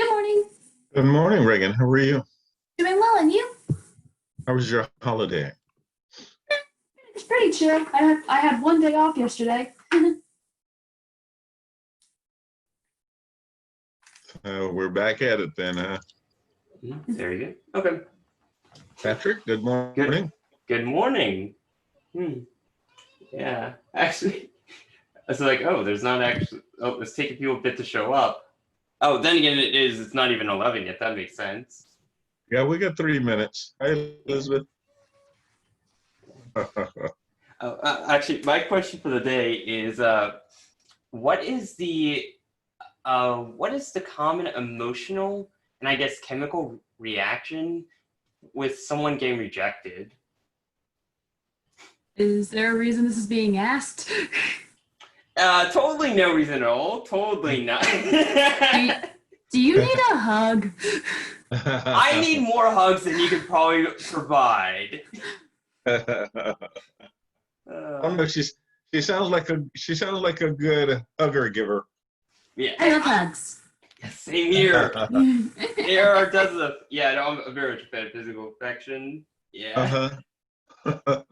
Good morning. Good morning, Reagan. How are you? Doing well, and you? How was your holiday? It's pretty chill. I had one day off yesterday. We're back at it then, huh? Very good. Okay. Patrick, good Good. morning. Good morning. Hmm. Yeah. Actually, I was like, oh, there's not actually. Oh, it's taking people a bit to show up. Oh, then again, it is. It's not even 11 yet. That makes sense. Yeah, we got 3 minutes. Hi, Elizabeth. Actually, my question for the day is, what is the common emotional and I guess chemical reaction with someone getting rejected? Is there a reason this is being asked? Totally no reason at all. Totally not. Do you need a hug? I need more hugs than you could probably provide. I don't know. She sounds like a good hugger giver. Yeah. I love hugs. Same here. There are dozens of no, I'm very much a fan of physical affection. Yeah. Uh-huh.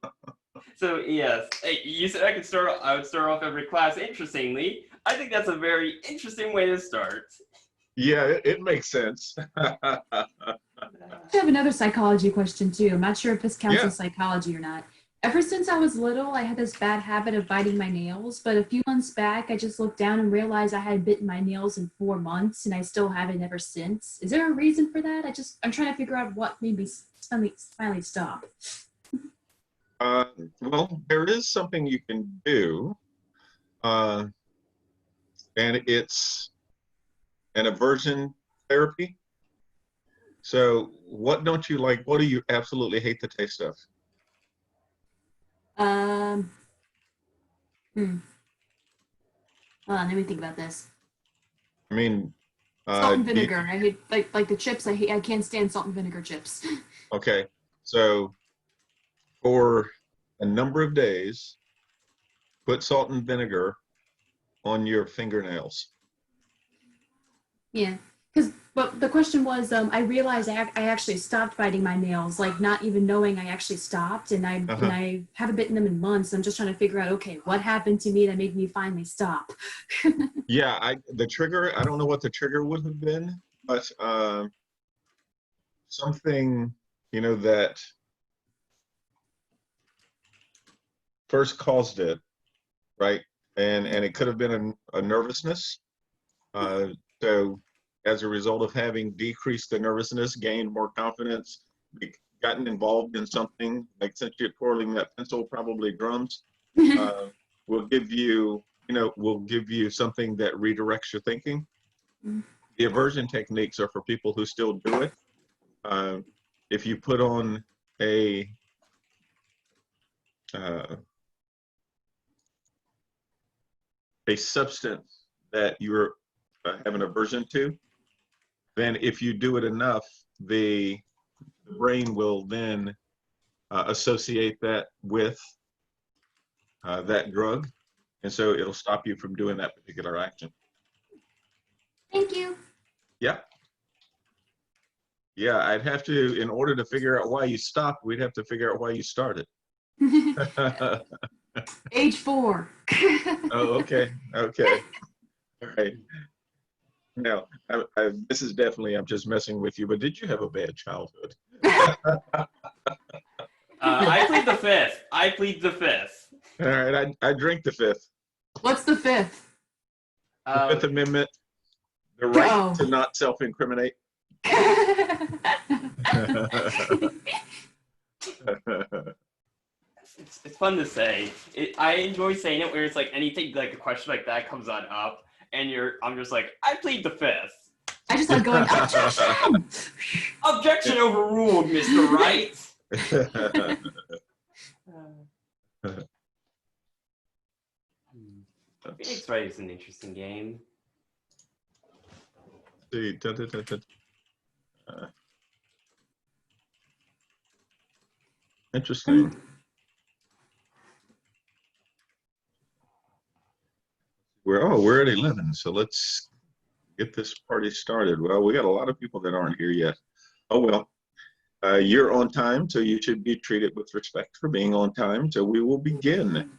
So yes, hey, you said I would start off every class. Interestingly, I think that's a very interesting way to start. Yeah, it makes sense. I have another psychology question too. I'm not sure if this counts Yeah. as psychology or not. Ever since I was little, I had this bad habit of biting my nails, but a few months back, I just looked down and realized I had bitten my nails in 4 months, and I still haven't ever since. Is there a reason for that? I'm trying to figure out what made me finally stop. Uh, well, there is something you can do, uh, and it's an aversion therapy. So, what don't you like? What do you absolutely hate the taste of? Um, hmm. Hold on, let me think about this. I mean, Salt and do you, vinegar. I hate like the chips. I can't stand salt and vinegar chips. okay. So, for a number of days, put salt and vinegar on your fingernails. Yeah, because but the question was, I realized I actually stopped biting my nails, like not even knowing I actually stopped, and Uh-huh. I haven't bitten them in months. I'm just trying to figure out, okay, what happened to me that made me finally stop. Yeah, the trigger, I don't know what the trigger would have been, but something, that first caused it, right? And it could have been a nervousness. Uh, so as a result of having decreased the nervousness, gained more confidence, gotten involved in something, like since you're twirling that pencil, probably drums, uh, will give you something that redirects your thinking. The aversion techniques are for people who still do it. Uh, if you put on a uh, a substance that you're have an aversion to, then if you do it enough, the brain will then associate that with that drug, and so it'll stop you from doing that particular action. Thank you. Yeah, yeah. I'd have to, in order to figure out why you stopped, we'd have to figure out why you started. Age 4. Oh, okay, okay, all right. Now, this is definitely, I'm just messing with you, but did you have a bad childhood? I plead the fifth. I plead the fifth. All right, I drink the fifth. What's the fifth? The Fifth Um, Amendment, the right Oh. to not self-incriminate. it's fun to say. I enjoy saying it where it's like anything like a question like that comes on up, and I'm just like, I plead the fifth. I just like going, objection! Objection overruled, Mr. Wright. Phoenix Wright is an interesting game. See, interesting. We're at 11, so let's get this party started. Well, we got a lot of people that aren't here yet. Oh, well, you're on time, so you should be treated with respect for being on time. So we will begin.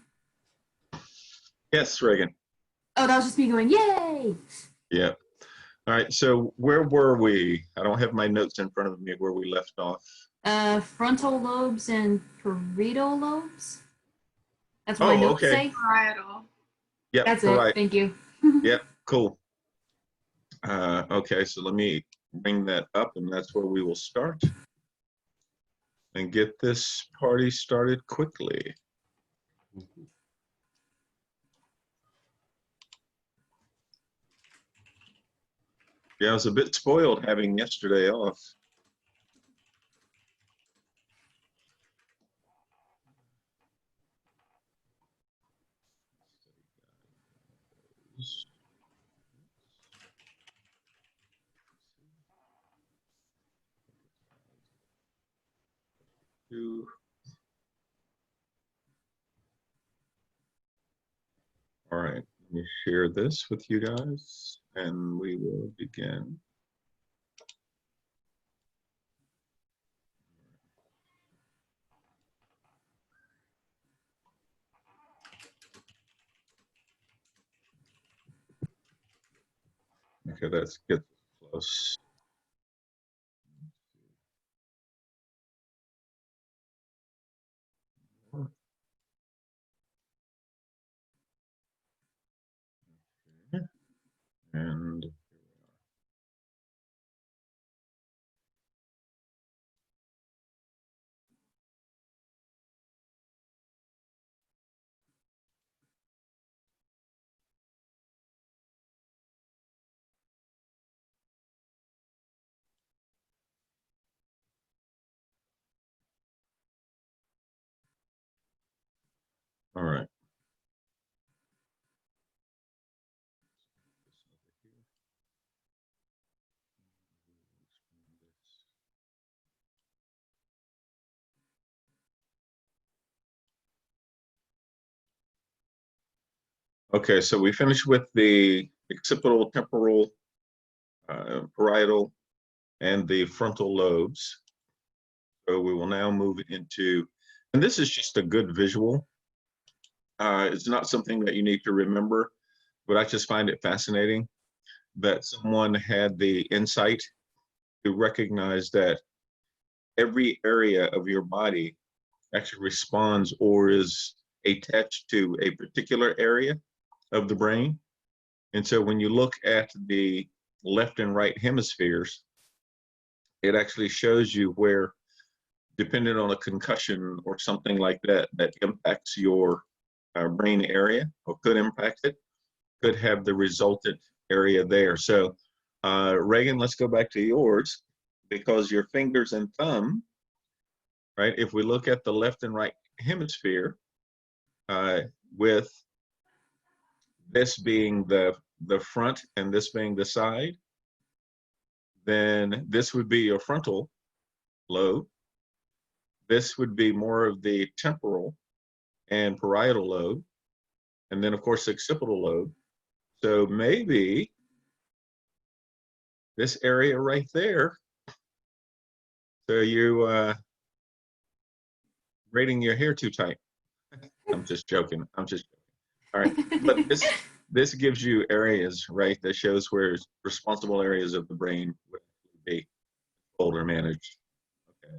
Yes, Reagan. Oh, that was just me going, yay! Yeah. All right. So where were we? I don't have my notes in front of me where we left off. Frontal lobes and parietal lobes. That's what my Oh, notes okay. say. Varietal. Yep. That's it. Right. Thank you. Yep. Cool. Okay. So let me bring that up, and that's where we will start and get this party started quickly. Yeah, I was a bit spoiled having yesterday off. All right, let me share this with you guys, and we will begin. Okay, that's get close. And all right. Okay, so we finished with the occipital, temporal, parietal, and the frontal lobes. So we will now move into, and this is just a good visual. It's not something that you need to remember, but I just find it fascinating that someone had the insight to recognize that every area of your body actually responds or is attached to a particular area of the brain. And so when you look at the left and right hemispheres, it actually shows you where, depending on a concussion or something like that, that impacts your brain area or could impact it, could have the resultant area there. So Reagan, let's go back to yours, because your fingers and thumb, right? If we look at the left and right hemisphere, with this being the front and this being the side, then this would be your frontal lobe. This would be more of the temporal and parietal lobe. And then, of course, the occipital lobe. So maybe this area right there. So you braiding your hair too tight. I'm just joking. I'm just joking. All right. But this gives you areas, right, that shows where responsible areas of the brain would be controlled or managed. Okay.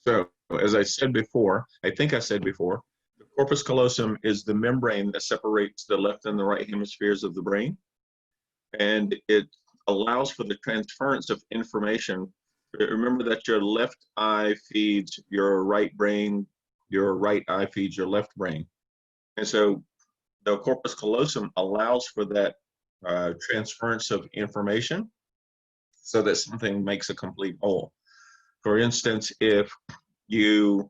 So as I said before, I think I said before, the corpus callosum is the membrane that separates the left and the right hemispheres of the brain. And it allows for the transference of information. Remember that your left eye feeds your right brain, your right eye feeds your left brain. And so the corpus callosum allows for that transference of information so that something makes a complete whole. For instance, if you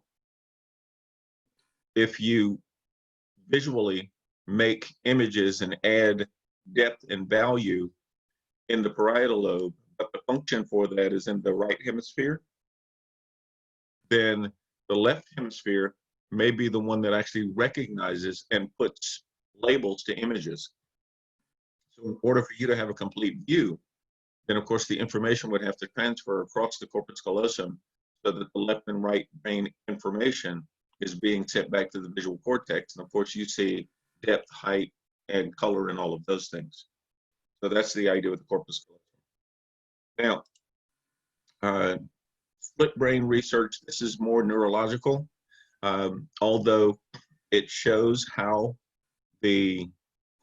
visually make images and add depth and value in the parietal lobe, but the function for that is in the right hemisphere, then the left hemisphere may be the one that actually recognizes and puts labels to images. So So in order for you to have a complete view, then of course the information would have to transfer across the corpus callosum so that the left and right brain information is being sent back to the visual cortex. And of course you see depth, height, and color and all of those things. So that's the idea with the corpus callosum. Now, split brain research, this is more neurological, although it shows how the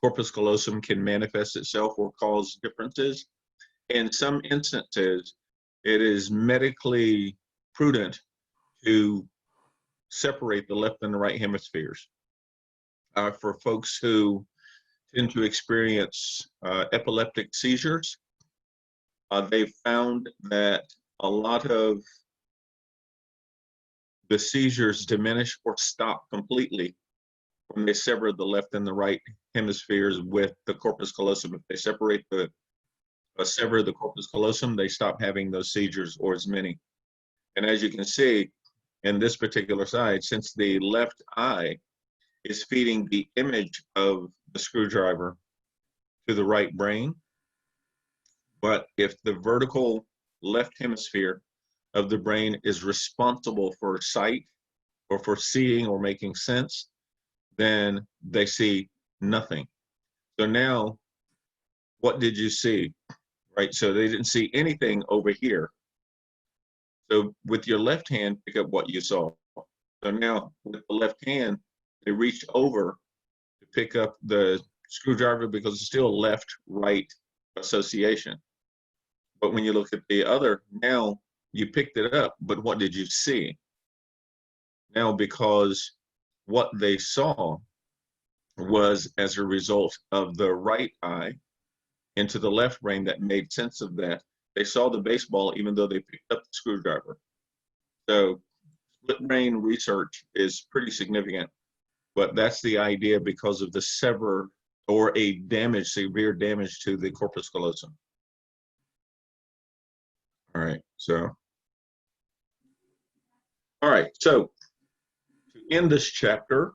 corpus callosum can manifest itself or cause differences. In some instances, it is medically prudent to separate the left and the right hemispheres. For folks who tend to experience epileptic seizures, they've found that a lot of the seizures diminish or stop completely when they sever the left and the right hemispheres with the corpus callosum. If they sever the corpus callosum, they stop having those seizures or as many. And as you can see in this particular side, since the left eye is feeding the image of the screwdriver to the right brain, but if the vertical left hemisphere of the brain is responsible for sight or for seeing or making sense, then they see nothing. So now, what did you see? Right, so they didn't see anything over here. So with your left hand, pick up what you saw. So now with the left hand, they reached over to pick up the screwdriver because it's still left-right association. But when you look at the other, now you picked it up, but what did you see? Now, because what they saw was as a result of the right eye into the left brain that made sense of that. They saw the baseball even though they picked up the screwdriver. So split brain research is pretty significant, but that's the idea because of the sever or a damage, severe damage to the corpus callosum. All right, so to end this chapter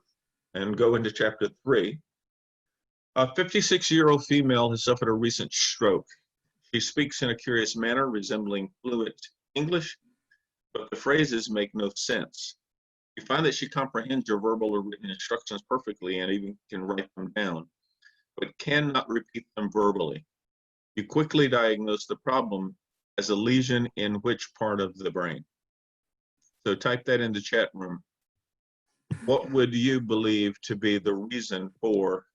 and go into chapter 3, a 56-year-old female has suffered a recent stroke. She speaks in a curious manner resembling fluent English, but the phrases make no sense. You find that she comprehends your verbal or written instructions perfectly and even can write them down, but cannot repeat them verbally. You quickly diagnose the problem as a lesion in which part of the brain? So type that in the chat room. What would you believe to be the reason for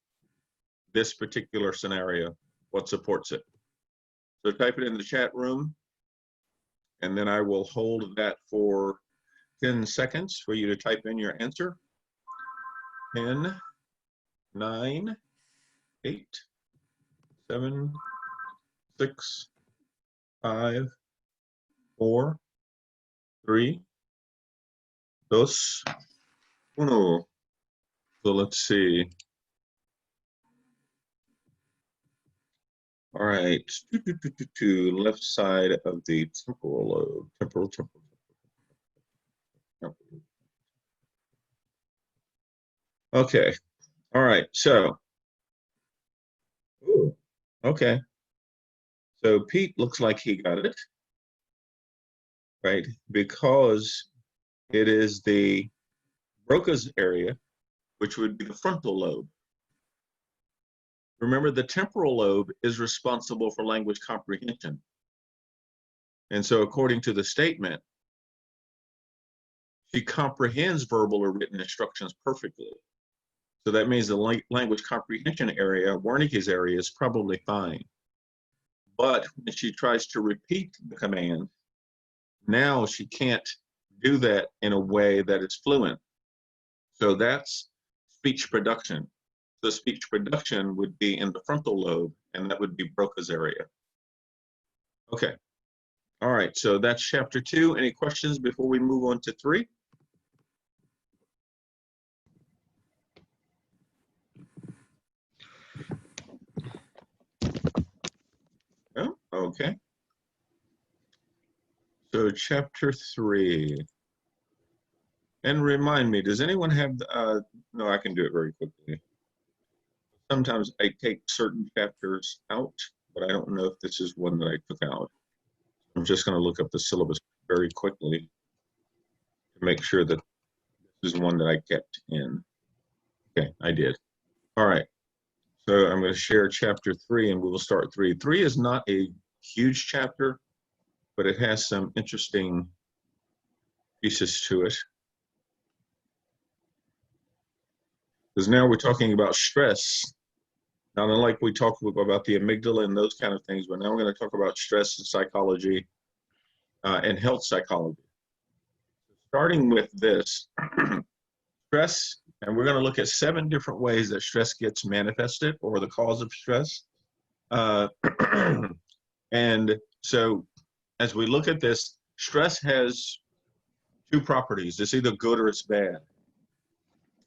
this particular scenario? What supports it? So type it in the chat room, and then I will hold that for 10 seconds for you to type in your answer. 10, 9, 8, 7, 6, 5, 4, 3, 2, 1. So let's see. All right, left side of the temporal lobe, temporal. Okay, all right, so, ooh, okay. So Pete looks like he got it, right? Because it is the Broca's area, which would be the frontal lobe. Remember, the temporal lobe is responsible for language comprehension. And so according to the statement, she comprehends verbal or written instructions perfectly. So that means the language comprehension area, Wernicke's area, is probably fine. But when she tries to repeat the command, now she can't do that in a way that is fluent. So that's speech production. The speech production would be in the frontal lobe, and that would be Broca's area. Okay. All right, so that's chapter 2. Any questions before we move on to 3? No? Okay. So chapter 3. And remind me, does anyone have, no, I can do it very quickly. sometimes I take certain chapters out, but I don't know if this is one that I took out. I'm just going to look up the syllabus very quickly to make sure that this is one that I kept in. Okay, I did. All right. So I'm going to share chapter 3 and we will start 3. 3 is not a huge chapter, but it has some interesting pieces to it. Because now we're talking about stress. Not unlike we talked about the amygdala and those kind of things, but now we're going to talk about stress and psychology and health psychology. Starting with this, stress, and we're going to look at 7 different ways that stress gets manifested or the cause of stress. And so as we look at this, stress has 2 properties. It's either good or it's bad.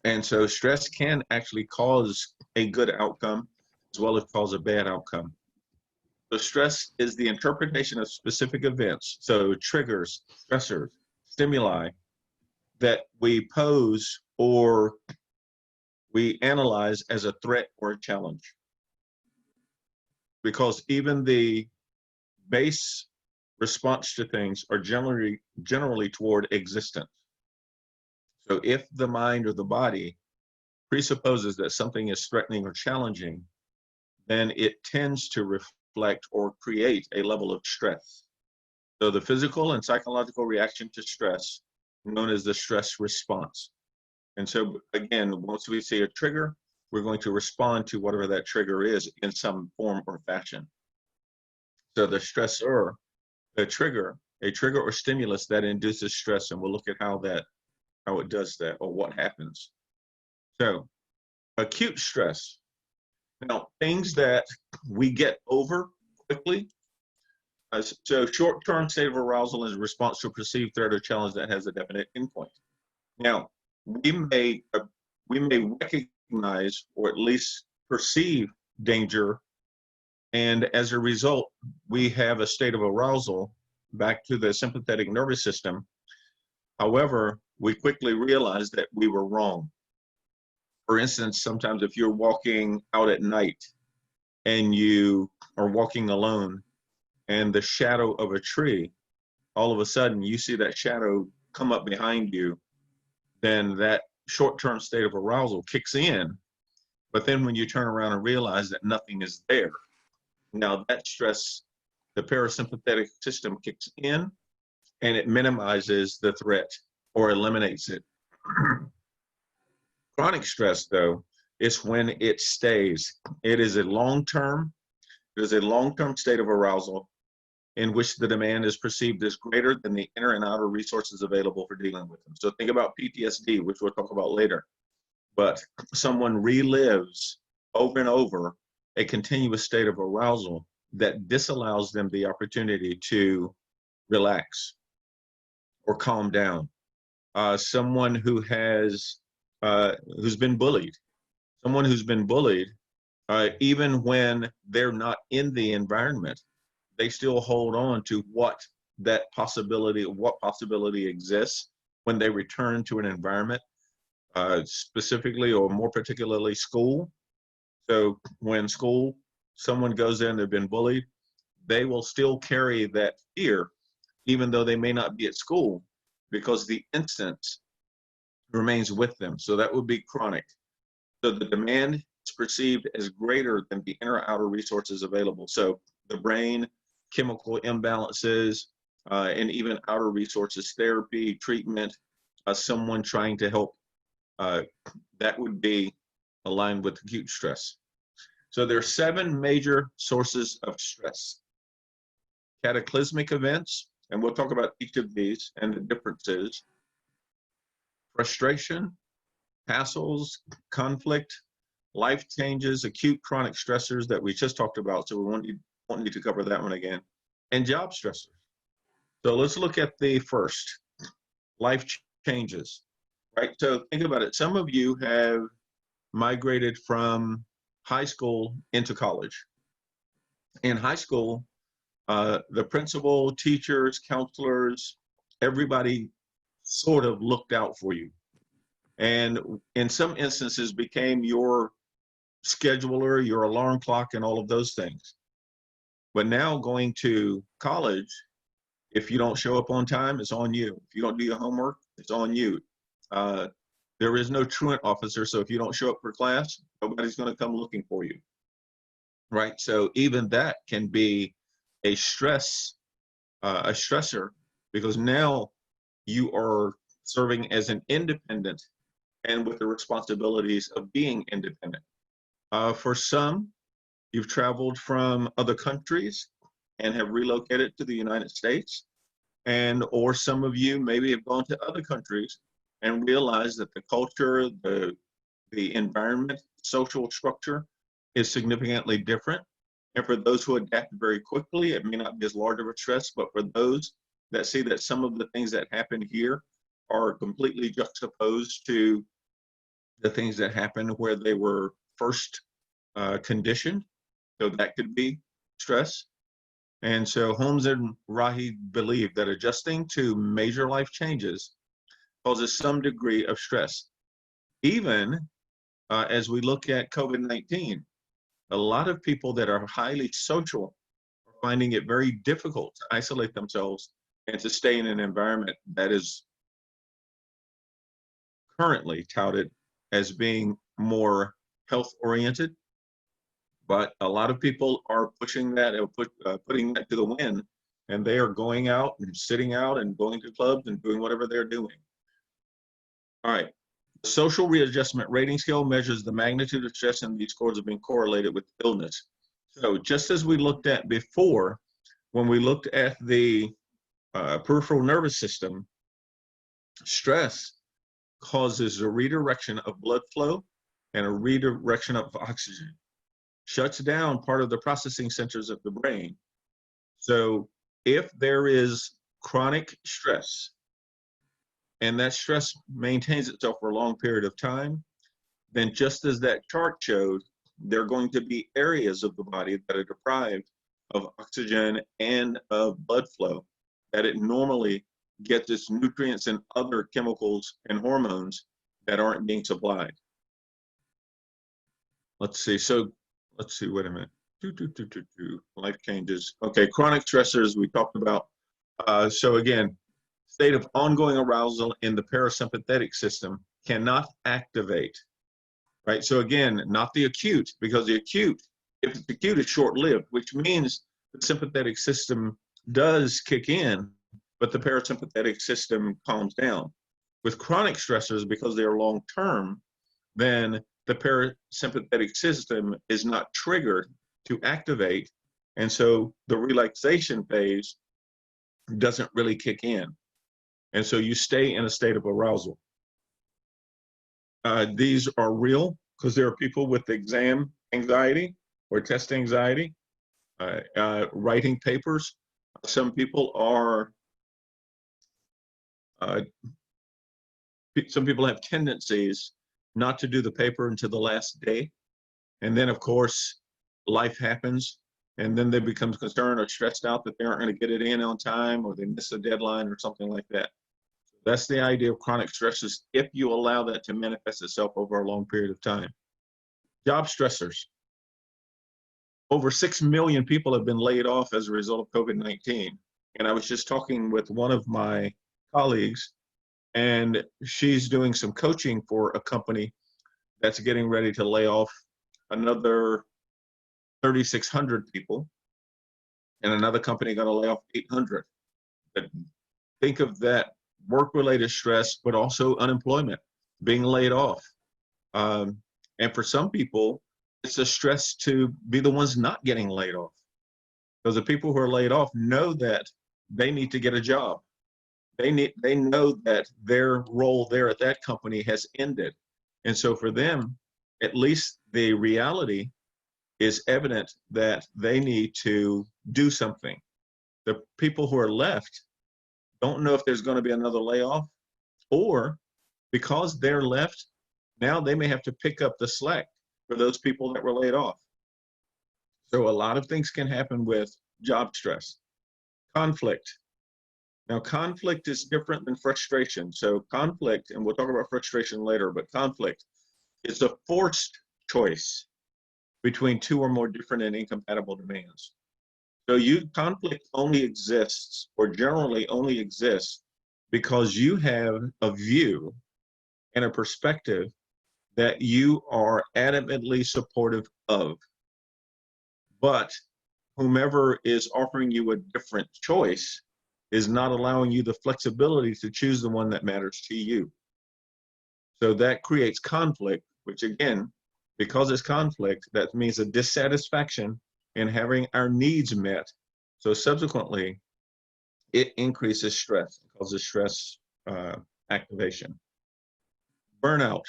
And so stress can actually cause a good outcome as well as cause a bad outcome. So stress is the interpretation of specific events, so triggers, stressors, stimuli that we pose or we analyze as a threat or a challenge. Because even the base response to things are generally toward existence. So if the mind or the body presupposes that something is threatening or challenging, then it tends to reflect or create a level of stress. So the physical and psychological reaction to stress, known as the stress response. And so again, once we see a trigger, we're going to respond to whatever that trigger is in some form or fashion. So the stressor, a trigger or stimulus that induces stress, and we'll look at how it does that or what happens. So acute stress. Now, things that we get over quickly. So short-term state of arousal is a response to a perceived threat or challenge that has a definite endpoint. Now, we may recognize or at least perceive danger, and as a result, we have a state of arousal back to the sympathetic nervous system. However, we quickly realize that we were wrong. For instance, sometimes if you're walking out at night and you are walking alone and the shadow of a tree, all of a sudden you see that shadow come up behind you, then that short-term state of arousal kicks in. But then when you turn around and realize that nothing is there, now that stress, the parasympathetic system kicks in and it minimizes the threat or eliminates it. Chronic stress, though, is when it stays. It is a long-term state of arousal in which the demand is perceived as greater than the inner and outer resources available for dealing with them. So think about PTSD, which we'll talk about later. But someone relives over and over a continuous state of arousal that disallows them the opportunity to relax or calm down. Someone who's been bullied, even when they're not in the environment, they still hold on to what possibility exists when they return to an environment, specifically or more particularly school. So when someone goes in, they've been bullied, they will still carry that fear, even though they may not be at school, because the instance remains with them. So that would be chronic. So the demand is perceived as greater than the inner outer resources available. So the brain, chemical imbalances, and even outer resources, therapy, treatment, someone trying to help, that would be aligned with acute stress. So there are 7 major sources of stress. Cataclysmic events, and we'll talk about each of these and the differences. Frustration, hassles, conflict, life changes, acute chronic stressors that we just talked about, so we won't need to cover that one again, and job stressors. So let's look at the first, life changes, right? So think about it. Some of you have migrated from high school into college. In high school, the principal, teachers, counselors, everybody sort of looked out for you. And in some instances became your scheduler, your alarm clock, and all of those things. But now going to college, if you don't show up on time, it's on you. If you don't do your homework, it's on you. Uh, there is no truant officer, so if you don't show up for class, nobody's going to come looking for you, right? So even that can be a stressor, because now you are serving as an independent and with the responsibilities of being independent. For some, you've traveled from other countries and have relocated to the United States, and or some of you maybe have gone to other countries and realized that the culture, the environment, social structure is significantly different. And for those who adapt very quickly, it may not be as large of a stress, but for those that see that some of the things that happen here are completely juxtaposed to the things that happened where they were first conditioned, so that could be stress. And so Holmes and Rahi believe that adjusting to major life changes causes some degree of stress. Even as we look at COVID-19, a lot of people that are highly social are finding it very difficult to isolate themselves and to stay in an environment that is currently touted as being more health oriented. But a lot of people are pushing that and putting that to the wind, and they are going out and sitting out and going to clubs and doing whatever they're doing. All right. The social readjustment rating scale measures the magnitude of stress, and these scores have been correlated with illness. So just as we looked at before, when we looked at the peripheral nervous system, stress causes a redirection of blood flow and a redirection of oxygen, shuts down part of the processing centers of the brain. So if there is chronic stress, and that stress maintains itself for a long period of time, then just as that chart showed, there are going to be areas of the body that are deprived of oxygen and of blood flow, that it normally gets its nutrients and other chemicals and hormones that aren't being supplied. Let's see, wait a minute. Life changes. Okay, chronic stressors we talked about. So again, state of ongoing arousal in the parasympathetic system cannot activate, right? So again, not the acute, because the acute, if it's acute, it's short-lived, which means the sympathetic system does kick in, but the parasympathetic system calms down. With chronic stressors, because they are long-term, then the parasympathetic system is not triggered to activate, and so the relaxation phase doesn't really kick in. And so you stay in a state of arousal. These are real because there are people with exam anxiety or test anxiety, writing papers. Some people have tendencies not to do the paper until the last day. And then of course, life happens, and then they become concerned or stressed out that they aren't going to get it in on time, or they miss a deadline or something like that. That's the idea of chronic stressors if you allow that to manifest itself over a long period of time. Job stressors. Over 6 million people have been laid off as a result of COVID-19. And I was just talking with one of my colleagues, and she's doing some coaching for a company that's getting ready to lay off another 3,600 people, and another company going to lay off 800. But think of that work-related stress, but also unemployment, being laid off. And for some people, it's a stress to be the ones not getting laid off. Because the people who are laid off know that they need to get a job. They know that their role there at that company has ended. And so for them, at least the reality is evident that they need to do something. The people who are left don't know if there's going to be another layoff, or because they're left, now they may have to pick up the slack for those people that were laid off. So a lot of things can happen with job stress. Conflict. Now, conflict is different than frustration. So conflict, and we'll talk about frustration later, but conflict is a forced choice. between two or more different and incompatible demands. So conflict only exists, or generally only exists, because you have a view and a perspective that you are adamantly supportive of. But whomever is offering you a different choice is not allowing you the flexibility to choose the one that matters to you. So that creates conflict, which again, because it's conflict, that means a dissatisfaction in having our needs met. So subsequently, it increases stress, causes stress activation. Burnout.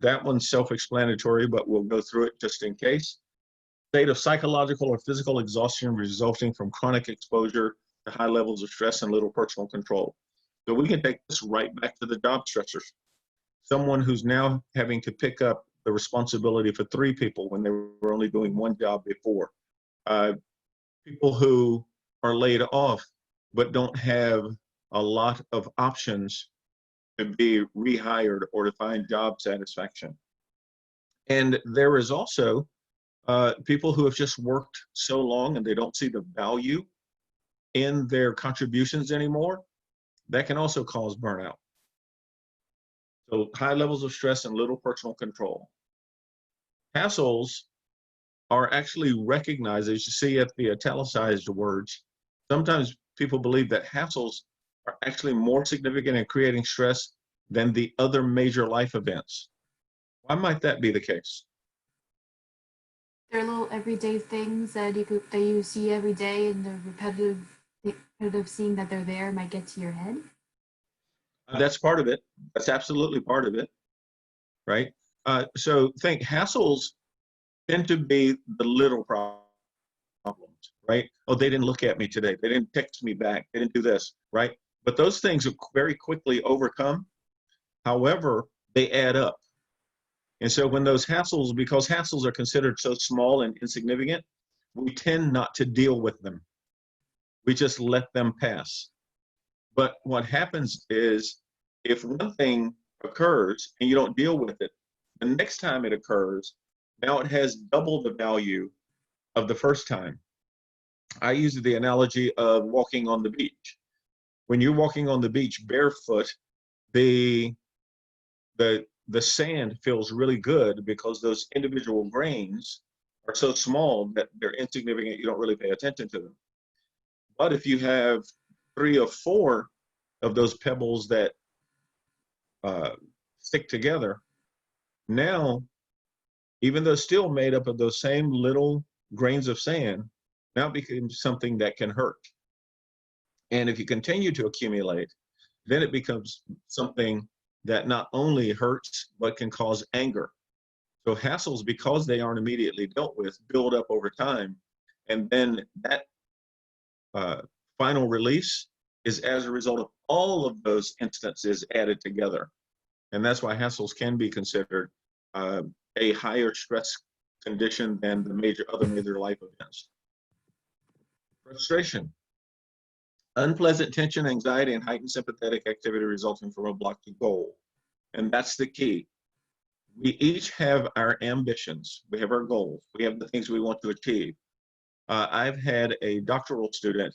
That one's self-explanatory, but we'll go through it just in case. State of psychological or physical exhaustion resulting from chronic exposure to high levels of stress and little personal control. So we can take this right back to the job stressors. Someone who's now having to pick up the responsibility for 3 people when they were only doing one job before. People who are laid off but don't have a lot of options to be rehired or to find job satisfaction. And there is also people who have just worked so long and they don't see the value in their contributions anymore. That can also cause burnout. So high levels of stress and little personal control. Hassles are actually recognized, as you see at the italicized words. Sometimes people believe that hassles are actually more significant in creating stress than the other major life events. Why might that be the case? They're little everyday things that you see every day, and the repetitive seeing that they're there might get to your head. That's part of it. That's absolutely part of it, right? So think hassles tend to be the little problems, right? Oh, they didn't look at me today. They didn't text me back. They didn't do this, right? But those things are very quickly overcome. However, they add up. And so when those hassles, because hassles are considered so small and insignificant, we tend not to deal with them. We just let them pass. But what happens is if one thing occurs and you don't deal with it, the next time it occurs, now it has double the value of the first time. I use the analogy of walking on the beach. When you're walking on the beach barefoot, the sand feels really good because those individual grains are so small that they're insignificant. You don't really pay attention to them. But if you have 3 or 4 of those pebbles that stick together, now, even though still made up of those same little grains of sand, now it becomes something that can hurt. And if you continue to accumulate, then it becomes something that not only hurts, but can cause anger. So hassles, because they aren't immediately dealt with, build up over time. And then that final release is as a result of all of those instances added together. And that's why hassles can be considered a higher stress condition than the other major life events. Frustration. Unpleasant tension, anxiety, and heightened sympathetic activity resulting from a blocked goal. And that's the key. We each have our ambitions. We have our goals. We have the things we want to achieve. I've had a doctoral student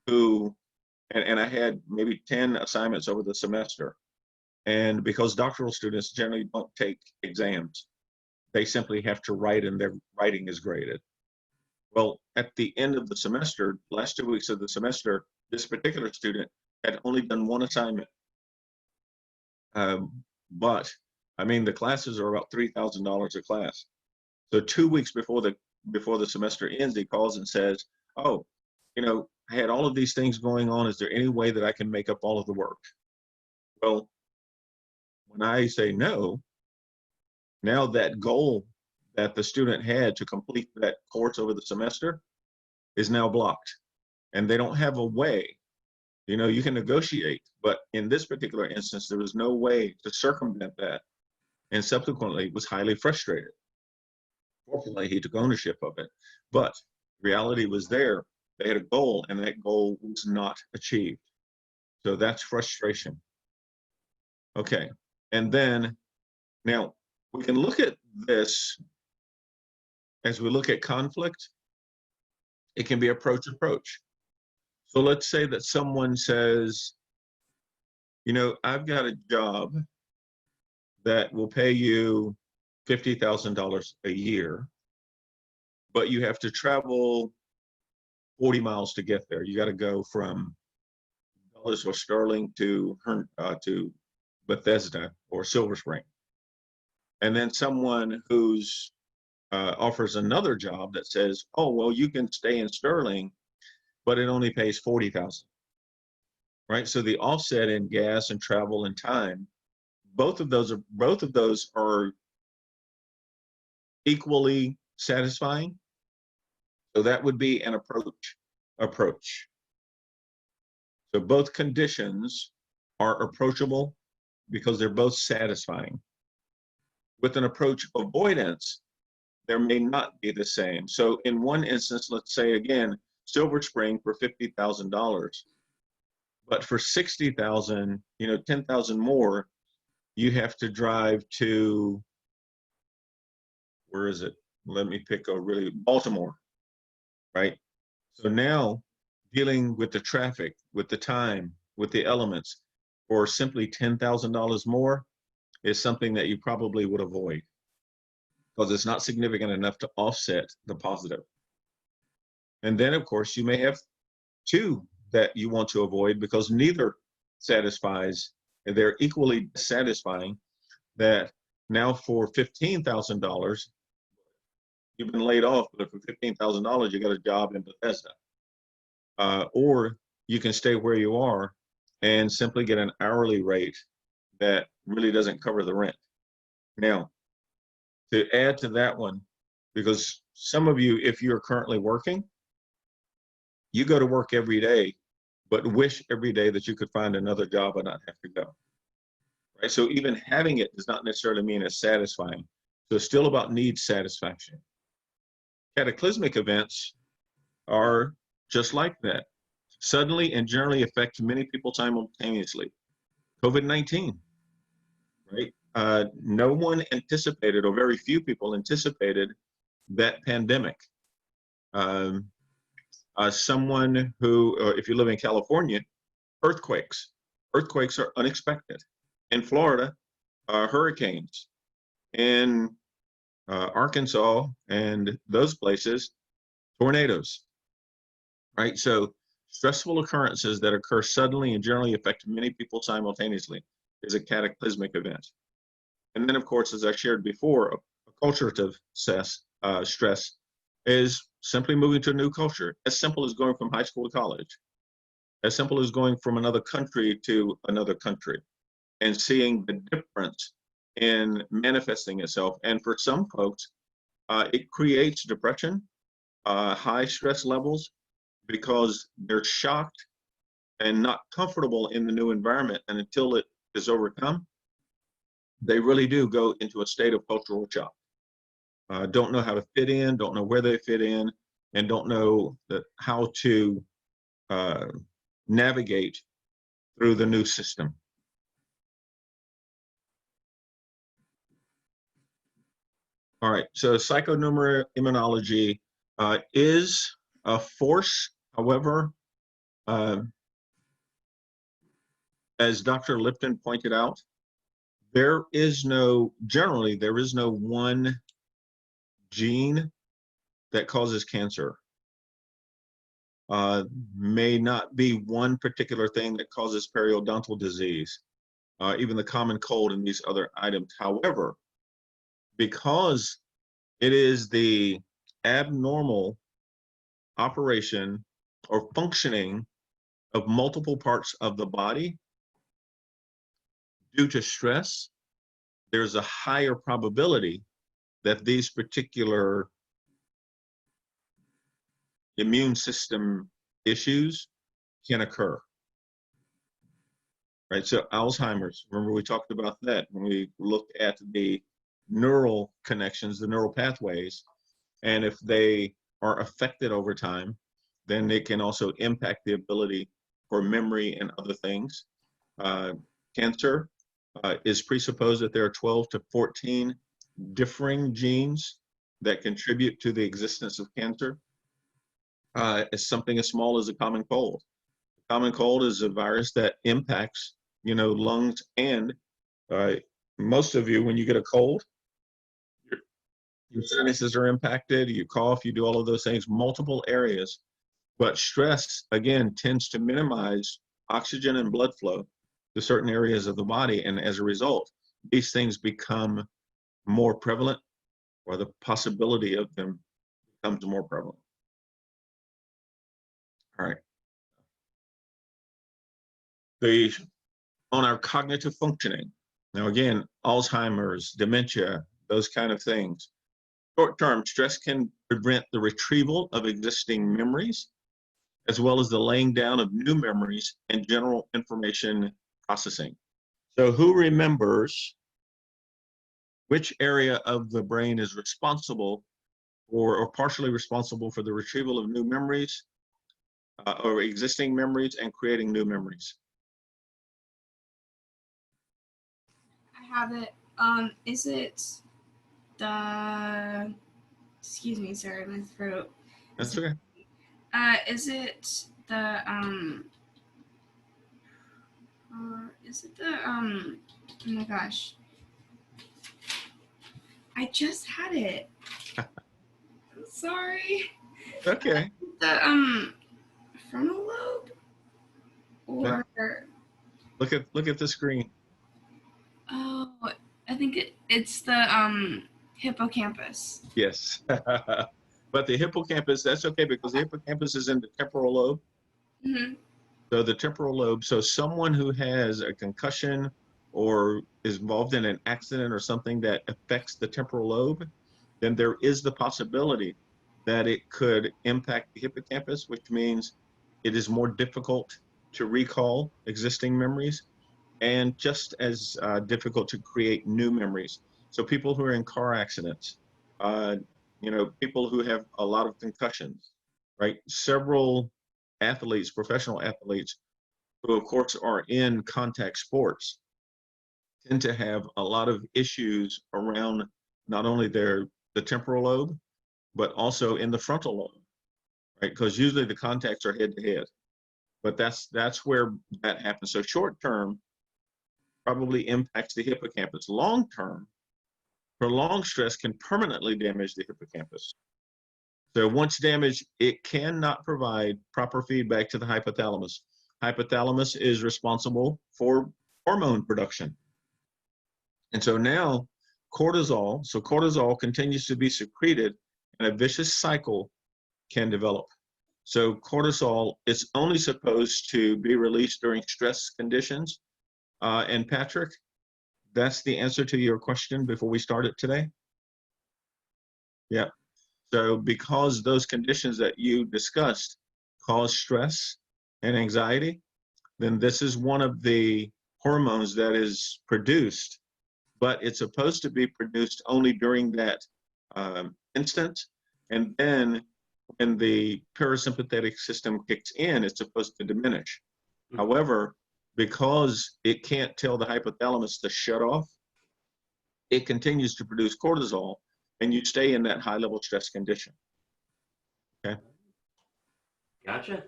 who, and I had maybe 10 assignments over the semester. And because doctoral students generally don't take exams, they simply have to write and their writing is graded. Well, at the end of the semester, last 2 weeks of the semester, this particular student had only done one assignment. But I mean, the classes are about $3,000 a class. So 2 weeks before the semester ends, he calls and says, "Oh, I had all of these things going on. Is there any way that I can make up all of the work?" Well, when I say no, now that goal that the student had to complete that course over the semester is now blocked, and they don't have a way. You can negotiate, but in this particular instance, there was no way to circumvent that, and subsequently was highly frustrated. Fortunately, he took ownership of it, but reality was there. They had a goal, and that goal was not achieved. So that's frustration. Okay, and then now we can look at this as we look at conflict, it can be approach. So let's say that someone says, I've got a job that will pay you $50,000 a year, but you have to travel 40 miles to get there. You got to go from Dulles or Sterling to Bethesda or Silver Spring. And then someone who's offers another job that says, oh, well, you can stay in Sterling, but it only pays 40,000. Right? So the offset in gas and travel and time, both of those are equally satisfying. So that would be an approach. So both conditions are approachable because they're both satisfying. With an approach avoidance, there may not be the same. So in one instance, let's say again, Silver Spring for $50,000, but for 60,000, 10,000 more, you have to drive to, where is it? Let me pick Baltimore, right? So now dealing with the traffic, with the time, with the elements, for simply $10,000 more is something that you probably would avoid because it's not significant enough to offset the positive. And then, of course, you may have two that you want to avoid because neither satisfies, and they're equally satisfying, that now for $15,000, you've been laid off, but for $15,000, you got a job in Bethesda. Or you can stay where you are and simply get an hourly rate that really doesn't cover the rent. Now, to add to that one, because some of you, if you're currently working, you go to work every day, but wish every day that you could find another job and not have to go. Right? So even having it does not necessarily mean it's satisfying. So it's still about need satisfaction. Cataclysmic events are just like that. Suddenly and generally affect many people simultaneously. COVID-19, right? No one anticipated, or very few people anticipated, that pandemic. Someone who, if you live in California, earthquakes. Earthquakes are unexpected. In Florida, hurricanes. In Arkansas and those places, tornadoes. Right? So stressful occurrences that occur suddenly and generally affect many people simultaneously is a cataclysmic event. And then, of course, as I shared before, a culturative stress is simply moving to a new culture, as simple as going from high school to college, as simple as going from another country to another country, and seeing the difference in manifesting itself. And for some folks, it creates depression, high stress levels, because they're shocked and not comfortable in the new environment. And until it is overcome, they really do go into a state of cultural shock. Don't know how to fit in, don't know where they fit in, and don't know how to navigate through the new system. All right, so psychoneuroimmunology is a force. However, as Dr. Lipton pointed out, generally, there is no one gene that causes cancer. May not be one particular thing that causes periodontal disease, even the common cold and these other items. However, because it is the abnormal operation or functioning of multiple parts of the body due to stress, there's a higher probability that these particular immune system issues can occur. Right, so Alzheimer's, remember we talked about that when we looked at the neural connections, the neural pathways, and if they are affected over time, then it can also impact the ability for memory and other things. Cancer is presupposed that there are 12 to 14 differing genes that contribute to the existence of cancer is something as small as a common cold. Common cold is a virus that impacts, lungs, and most of you, when you get a cold, your sinuses are impacted, you cough, you do all of those things, multiple areas. But stress, again, tends to minimize oxygen and blood flow to certain areas of the body. And as a result, these things become more prevalent, or the possibility of them becomes more prevalent. All right. On our cognitive functioning, now again, Alzheimer's, dementia, those kind of things. Short-term stress can prevent the retrieval of existing memories, as well as the laying down of new memories and general information processing. So who remembers which area of the brain is responsible for, or partially responsible for, the retrieval of new memories or existing memories and creating new memories? I have it. Is it the? Excuse me, sorry, my throat. That's okay. Is it the is it the oh my gosh. I just had it. I'm sorry. Okay. The frontal lobe? Or Look at the screen. oh, I think it's the hippocampus. Yes. But the hippocampus, that's okay, because the hippocampus is in the temporal lobe. Mm-hmm. So the temporal lobe, so someone who has a concussion or is involved in an accident or something that affects the temporal lobe, then there is the possibility that it could impact the hippocampus, which means it is more difficult to recall existing memories, and just as difficult to create new memories. So people who are in car accidents, people who have a lot of concussions, right? Several athletes, professional athletes, who of course are in contact sports, tend to have a lot of issues around not only the temporal lobe, but also in the frontal lobe, right? Because usually the contacts are head to head, but that's where that happens. So short term probably impacts the hippocampus. Long term, prolonged stress can permanently damage the hippocampus. So once damaged, it cannot provide proper feedback to the hypothalamus. Hypothalamus is responsible for hormone production. And so now cortisol continues to be secreted, and a vicious cycle can develop. So cortisol is only supposed to be released during stress conditions. And Patrick, that's the answer to your question before we started today? Yeah. So because those conditions that you discussed cause stress and anxiety, then this is one of the hormones that is produced, but it's supposed to be produced only during that instant. And then when the parasympathetic system kicks in, it's supposed to diminish. Mm-hmm. However, because it can't tell the hypothalamus to shut off, it continues to produce cortisol, and you stay in that high-level stress condition. Okay. Gotcha.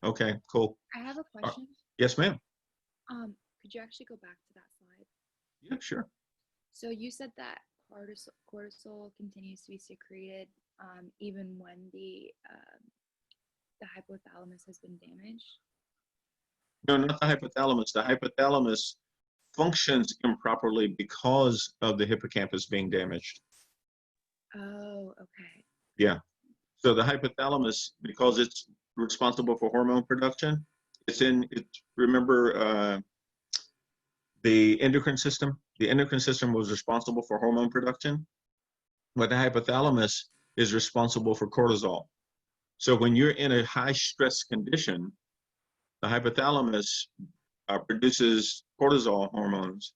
Okay, cool. I have a question. Yes, ma'am. Could you actually go back to that slide? Yeah, sure. So you said that cortisol continues to be secreted even when the hypothalamus has been damaged? No, not the hypothalamus. The hypothalamus functions improperly because of the hippocampus being damaged. Oh, okay. Yeah. So the hypothalamus, because it's responsible for hormone production, remember the endocrine system? The endocrine system was responsible for hormone production, but the hypothalamus is responsible for cortisol. So when you're in a high stress condition, the hypothalamus produces cortisol hormones,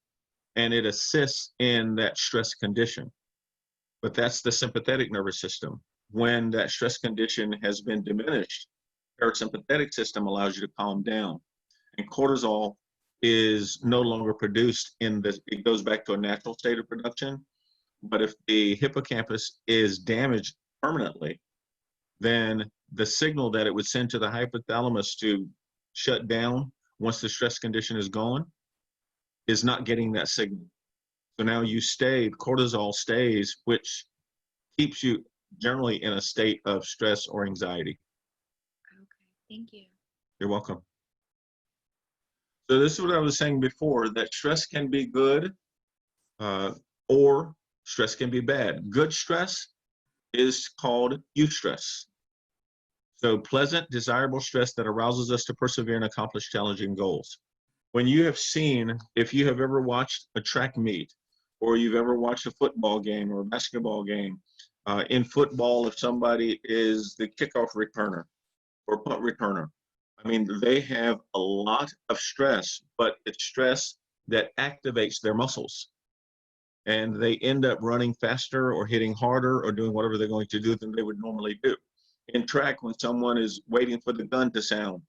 and it assists in that stress condition. But that's the sympathetic nervous system. When that stress condition has been diminished, parasympathetic system allows you to calm down, and cortisol is no longer produced it goes back to a natural state of production, But if the hippocampus is damaged permanently, then the signal that it would send to the hypothalamus to shut down once the stress condition is gone is not getting that signal. So now cortisol stays, which keeps you generally in a state of stress or anxiety. Okay, thank you. You're welcome. So this is what I was saying before, that stress can be good or stress can be bad. Good stress is called eustress. So pleasant, desirable stress that arouses us to persevere and accomplish challenging goals. When you have seen, if you have ever watched a track meet, or you've ever watched a football game or a basketball game, in football, if somebody is the kickoff returner or punt returner, I mean, they have a lot of stress, but it's stress that activates their muscles. And they end up running faster or hitting harder or doing whatever they're going to do than they would normally do. In track, when someone is waiting for the gun to sound,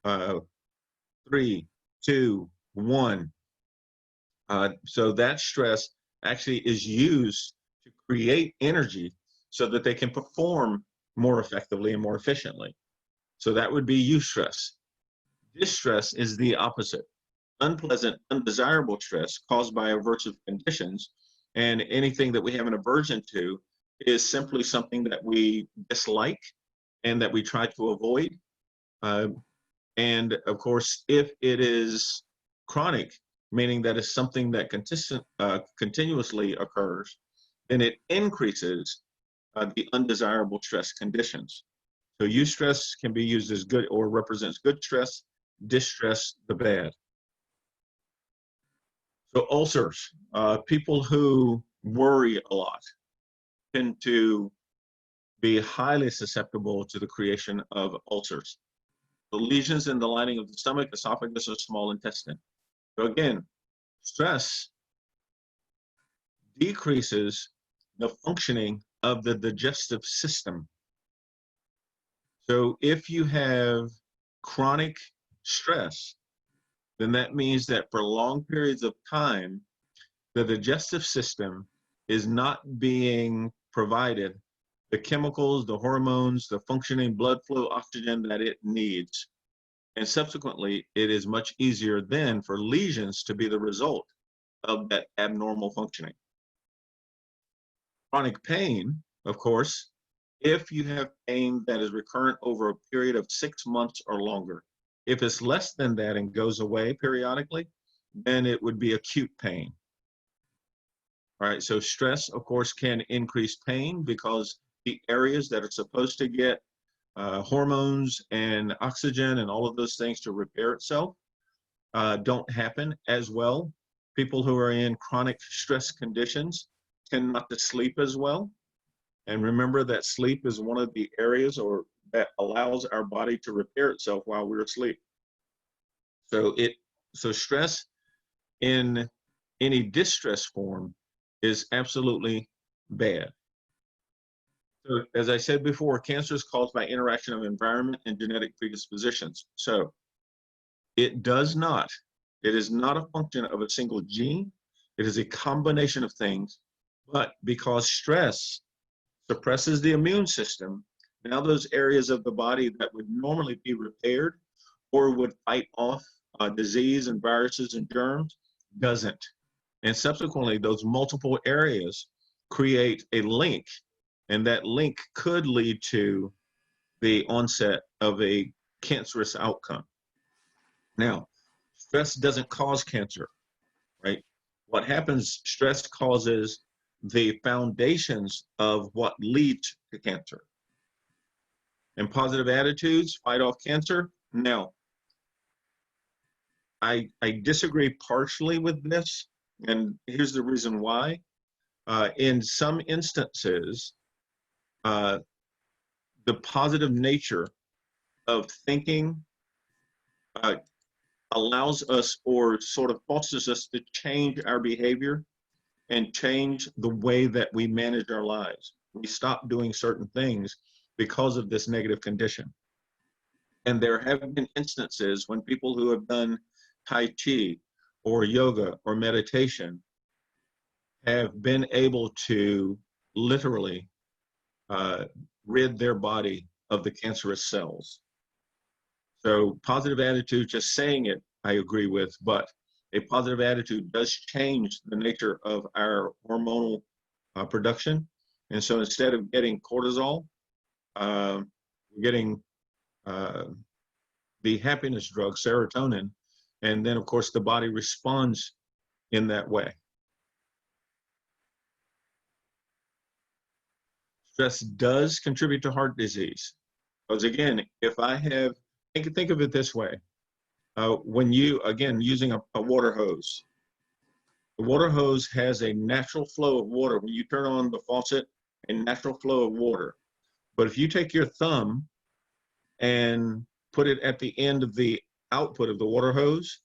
3, 2, 1. So that stress actually is used to create energy so that they can perform more effectively and more efficiently. So that would be eustress. Distress is the opposite. Unpleasant, undesirable stress caused by aversive conditions, and anything that we have an aversion to is simply something that we dislike and that we try to avoid. And of course, if it is chronic, meaning that it's something that continuously occurs, then it increases the undesirable stress conditions. So eustress can be used as good or represents good stress, distress, the bad. So ulcers, people who worry a lot tend to be highly susceptible to the creation of ulcers. The lesions in the lining of the stomach, esophagus, or small intestine. So again, stress decreases the functioning of the digestive system. So if you have chronic stress, then that means that for long periods of time, the digestive system is not being provided the chemicals, the hormones, the functioning blood flow, oxygen that it needs. And subsequently, it is much easier then for lesions to be the result of that abnormal functioning. Chronic pain, of course, if you have pain that is recurrent over a period of 6 months or longer. If it's less than that and goes away periodically, then it would be acute pain. All right, so stress, of course, can increase pain because the areas that are supposed to get hormones and oxygen and all of those things to repair itself don't happen as well. People who are in chronic stress conditions tend not to sleep as well. And remember that sleep is one of the areas that allows our body to repair itself while we're asleep. So stress in any distress form is absolutely bad. So as I said before, cancer is caused by interaction of environment and genetic predispositions. So it is not a function of a single gene. It is a combination of things, but because stress suppresses the immune system, now those areas of the body that would normally be repaired or would fight off disease and viruses and germs doesn't. And subsequently, those multiple areas create a link, and that link could lead to the onset of a cancerous outcome. Now, stress doesn't cause cancer, right? What happens, stress causes the foundations of what leads to cancer. And positive attitudes fight off cancer. Now, I disagree partially with this, and here's the reason why. In some instances, the positive nature of thinking allows us or sort of forces us to change our behavior and change the way that we manage our lives. We stop doing certain things because of this negative condition. And there have been instances when people who have done Tai Chi or yoga or meditation have been able to literally rid their body of the cancerous cells. So positive attitude, just saying it, I agree with, but a positive attitude does change the nature of our hormonal production. And so instead of getting cortisol, we're getting the happiness drug, serotonin, and then of course the body responds in that way. Stress does contribute to heart disease. Because again, if I have, think of it this way. When you, again, using a water hose, the water hose has a natural flow of water. When you turn on the faucet, a natural flow of water. But if you take your thumb and put it at the end of the output of the water hose,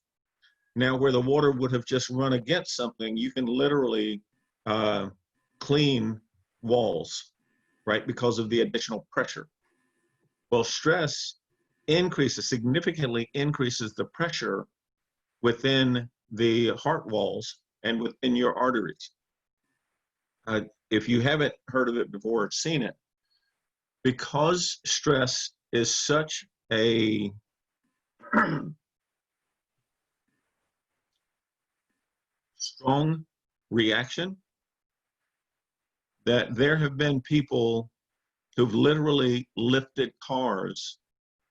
now where the water would have just run against something, you can literally clean walls, right? Because of the additional pressure. Well, stress significantly increases the pressure within the heart walls and within your arteries. If you haven't heard of it before or seen it, because stress is such a strong reaction that there have been people who've literally lifted cars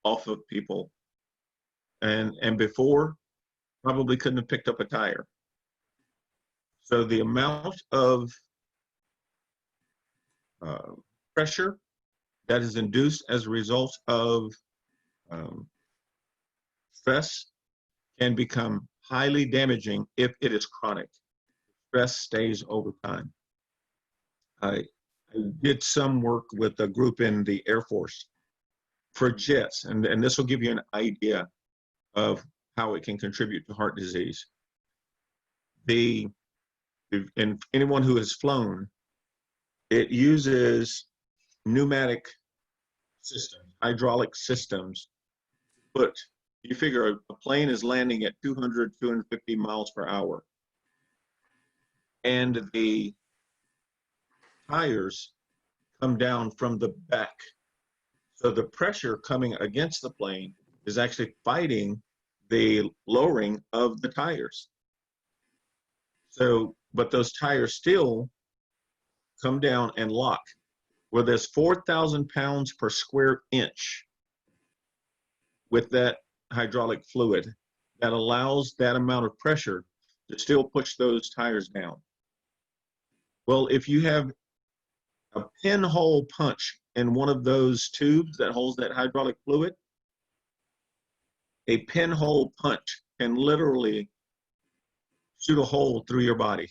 off of people and before probably couldn't have picked up a tire. So the amount of pressure that is induced as a result of stress can become highly damaging if it is chronic. Stress stays over time. I did some work with a group in the Air Force for jets, and this will give you an idea of how it can contribute to heart disease. And anyone who has flown, it uses pneumatic systems, hydraulic systems. But you figure a plane is landing at 200, 250 miles per hour. And the tires come down from the back. So the pressure coming against the plane is actually fighting the lowering of the tires. So, but those tires still come down and lock. Well, there's 4,000 pounds per square inch with that hydraulic fluid that allows that amount of pressure to still push those tires down. Well, if you have a pinhole punch in one of those tubes that holds that hydraulic fluid, a pinhole punch can literally shoot a hole through your body.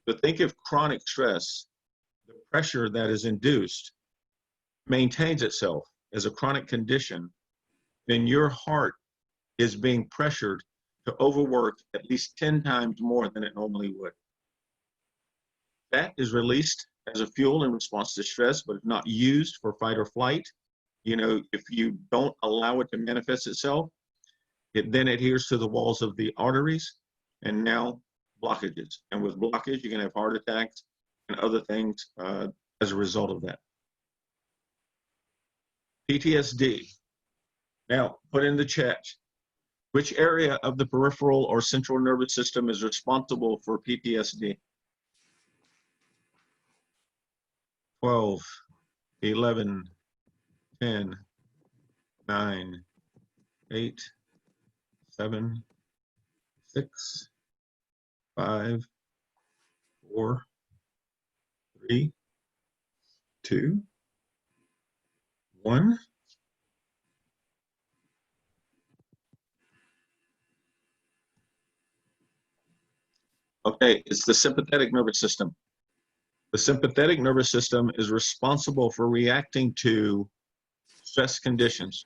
But think of chronic stress, the pressure that is induced maintains itself as a chronic condition, then your heart is being pressured to overwork at least 10 times more than it normally would. That is released as a fuel in response to stress, but if not used for fight or flight, if you don't allow it to manifest itself, it then adheres to the walls of the arteries and now blockages. And with blockage, you can have heart attacks and other things as a result of that. PTSD. Now, put in the chat, which area of the peripheral or central nervous system is responsible for PTSD? 12, 11, 10, 9, 8, 7, 6, 5, 4, 3, 2, 1. Okay, it's the sympathetic nervous system. The sympathetic nervous system is responsible for reacting to stress conditions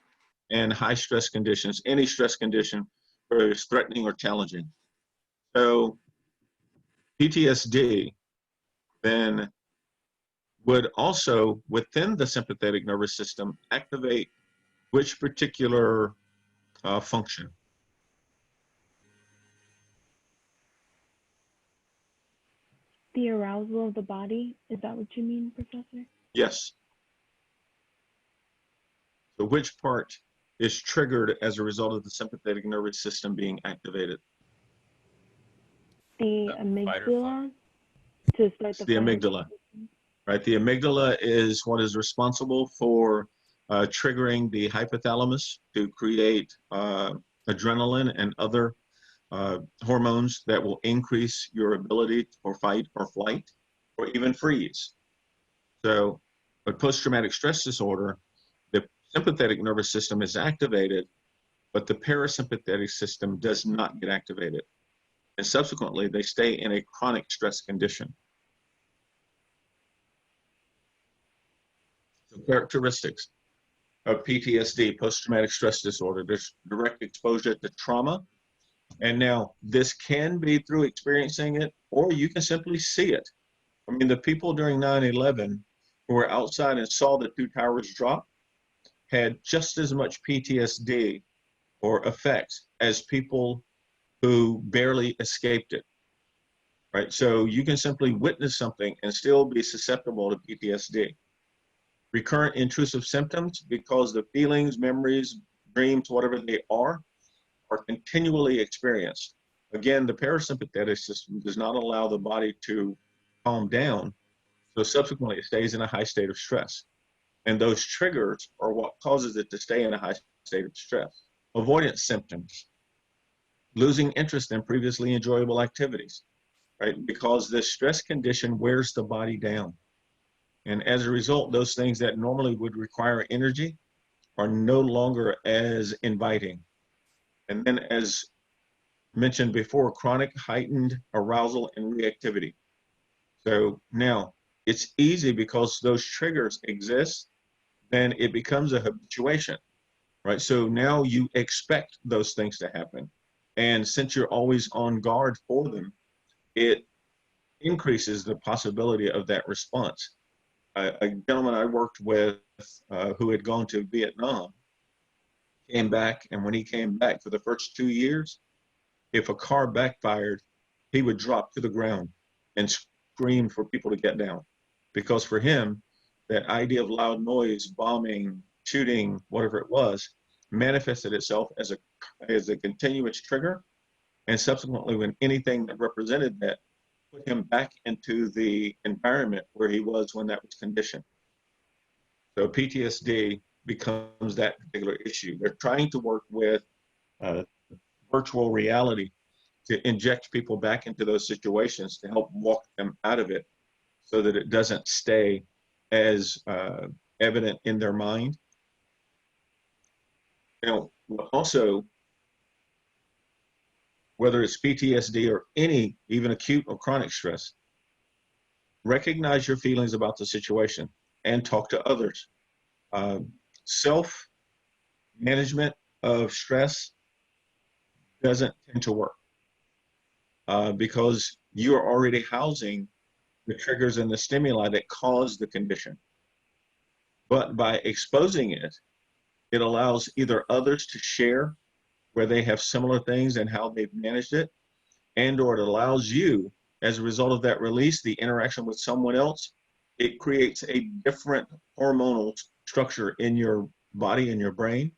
and high stress conditions, any stress condition where it's threatening or challenging. So PTSD then would also, within the sympathetic nervous system, activate which particular function? the arousal of the body. Is that what you mean, Professor? Yes. So which part is triggered as a result of the sympathetic nervous system being activated? The Fight or flight. amygdala to start It's the the fight or amygdala, flight system. right? The amygdala is what is responsible for triggering the hypothalamus to create adrenaline and other hormones that will increase your ability for fight or flight or even freeze. So, with post-traumatic stress disorder, the sympathetic nervous system is activated, but the parasympathetic system does not get activated. And subsequently, they stay in a chronic stress condition. So characteristics of PTSD, post-traumatic stress disorder, there's direct exposure to trauma. And now this can be through experiencing it, or you can simply see it. I mean, the people during 9/11 who were outside and saw the two towers drop had just as much PTSD or effects as people who barely escaped it, right? So you can simply witness something and still be susceptible to PTSD. Recurrent intrusive symptoms, because the feelings, memories, dreams, whatever they are continually experienced. Again, the parasympathetic system does not allow the body to calm down, so subsequently it stays in a high state of stress. And those triggers are what causes it to stay in a high state of stress. Avoidance symptoms, losing interest in previously enjoyable activities, right? Because this stress condition wears the body down. And as a result, those things that normally would require energy are no longer as inviting. And then, as mentioned before, chronic heightened arousal and reactivity. So now it's easy because those triggers exist, then it becomes a habituation, right? So now you expect those things to happen. And since you're always on guard for them, it increases the possibility of that response. A gentleman I worked with who had gone to Vietnam came back, and when he came back for the first 2 years, if a car backfired, he would drop to the ground and scream for people to get down. Because for him, that idea of loud noise, bombing, shooting, whatever it was, manifested itself as a continuous trigger. And subsequently, when anything that represented that put him back into the environment where he was when that was conditioned. So PTSD becomes that particular issue. They're trying to work with virtual reality to inject people back into those situations to help walk them out of it so that it doesn't stay as evident in their mind. Now, also, whether it's PTSD or any, even acute or chronic stress, recognize your feelings about the situation and talk to others. Self-management of stress doesn't tend to work because you're already housing the triggers and the stimuli that cause the condition. But by exposing it, it allows either others to share where they have similar things and how they've managed it, and or it allows you, as a result of that release, the interaction with someone else, it creates a different hormonal structure in your body and your brain,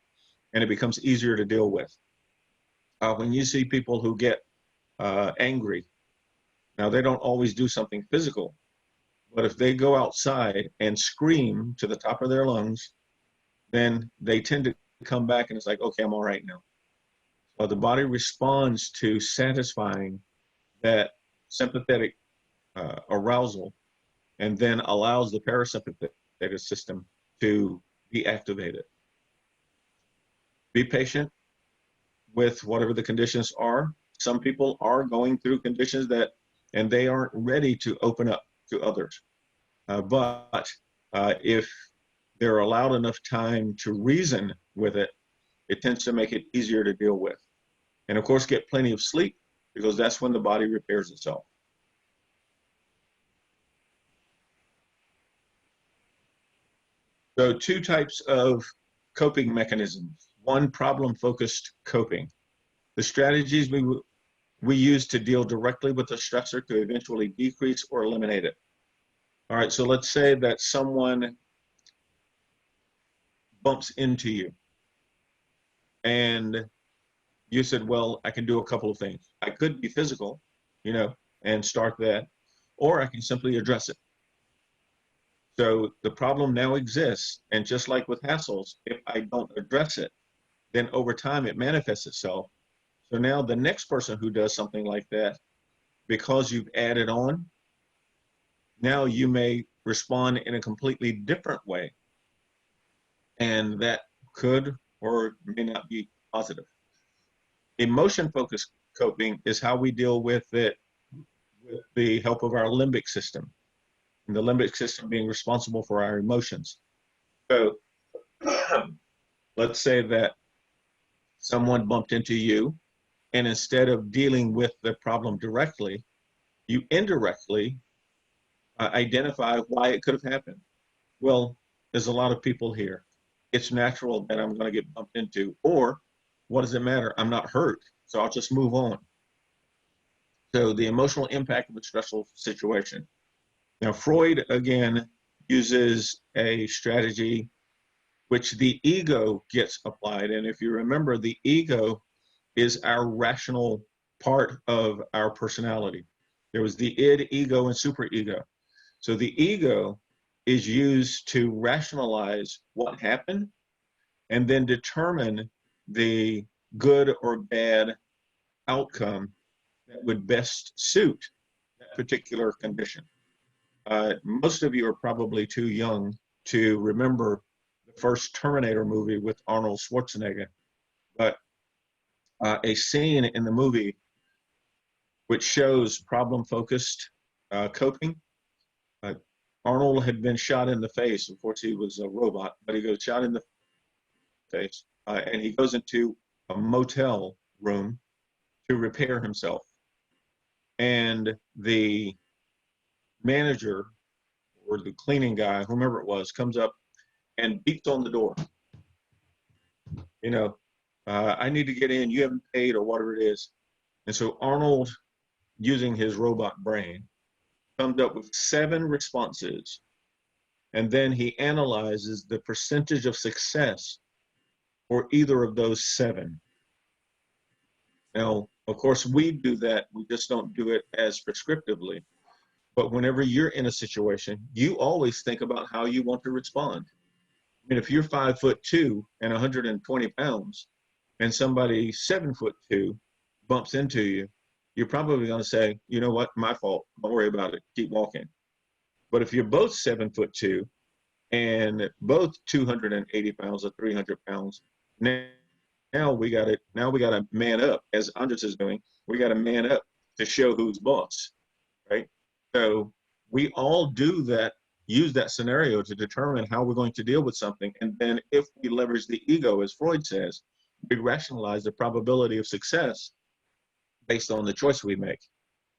and it becomes easier to deal with. When you see people who get angry, now they don't always do something physical, but if they go outside and scream to the top of their lungs, then they tend to come back and it's like, okay, I'm all right now. So the body responds to satisfying that sympathetic arousal and then allows the parasympathetic system to be activated. Be patient with whatever the conditions are. Some people are going through conditions and they aren't ready to open up to others. But if they're allowed enough time to reason with it, it tends to make it easier to deal with. And of course, get plenty of sleep because that's when the body repairs itself. So 2 types of coping mechanisms. One, problem-focused coping. The strategies we we use to deal directly with the stressor to eventually decrease or eliminate it. All right, so let's say that someone bumps into you and you said, well, I can do a couple of things. I could be physical, and start that, or I can simply address it. So the problem now exists, and just like with hassles, if I don't address it, then over time it manifests itself. So now the next person who does something like that, because you've added on, now you may respond in a completely different way. And that could or may not be positive. Emotion-focused coping is how we deal with it with the help of our limbic system, and the limbic system being responsible for our emotions. So let's say that someone bumped into you, and instead of dealing with the problem directly, you indirectly identify why it could have happened. Well, there's a lot of people here. It's natural that I'm going to get bumped into, or what does it matter? I'm not hurt, so I'll just move on. So the emotional impact of a stressful situation. Now, Freud, again, uses a strategy which the ego gets applied. And if you remember, the ego is our rational part of our personality. There was the id, ego, and superego. So the ego is used to rationalize what happened and then determine the good or bad outcome that would best suit that particular condition. Most of you are probably too young to remember the first Terminator movie with Arnold Schwarzenegger, but a scene in the movie which shows problem-focused coping. Arnold had been shot in the face. Of course, he was a robot, but he goes shot in the face, and he goes into a motel room to repair himself. And the manager or the cleaning guy, whomever it was, comes up and beats on the door. I need to get in. You haven't paid, or whatever it is. And so Arnold, using his robot brain, comes up with 7 responses. And then he analyzes the percentage of success for either of those 7. Now, of course, we do that. We just don't do it as prescriptively. But whenever you're in a situation, you always think about how you want to respond. I mean, if you're 5'2" and 120 pounds, and somebody 7'2" bumps into you, you're probably going to say, you know what, my fault. Don't worry about it. Keep walking. But if you're both 7'2" and both 280 pounds or 300 pounds, now we got it. Now we got to man up, as Andres is doing. We got to man up to show who's boss, right? So we all do that, use that scenario to determine how we're going to deal with something. And then if we leverage the ego, as Freud says, we rationalize the probability of success based on the choice we make.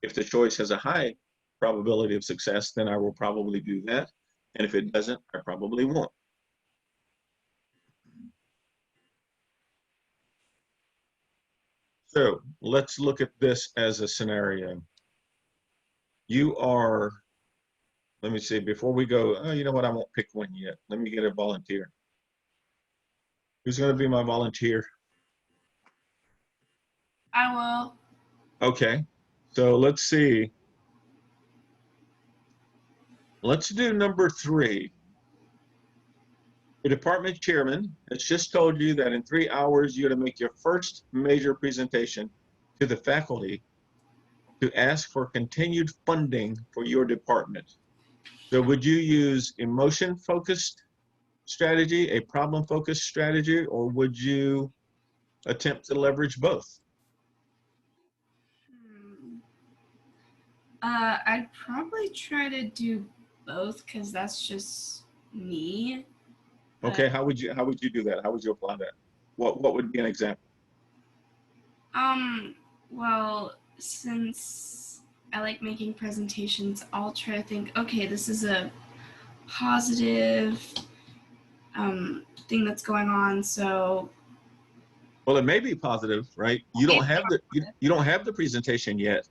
If the choice has a high probability of success, then I will probably do that. And if it doesn't, I probably won't. So let's look at this as a scenario. You are, let me see, before we go, oh, you know what, I won't pick one yet. Let me get a volunteer. Who's going to be my volunteer? I will. Okay, so let's see. Let's do number 3. The department chairman has just told you that in 3 hours, you're to make your first major presentation to the faculty to ask for continued funding for your department. So would you use emotion-focused strategy, a problem-focused strategy, or would you attempt to leverage both? I'd probably try to do both because that's just me. Okay, how would you do that? How would you apply that? What would be an example? Well, since I like making presentations, I'll try to think, okay, this is a positive thing that's going on, so Well, it may be positive, right? You don't have the you don't have the presentation yet,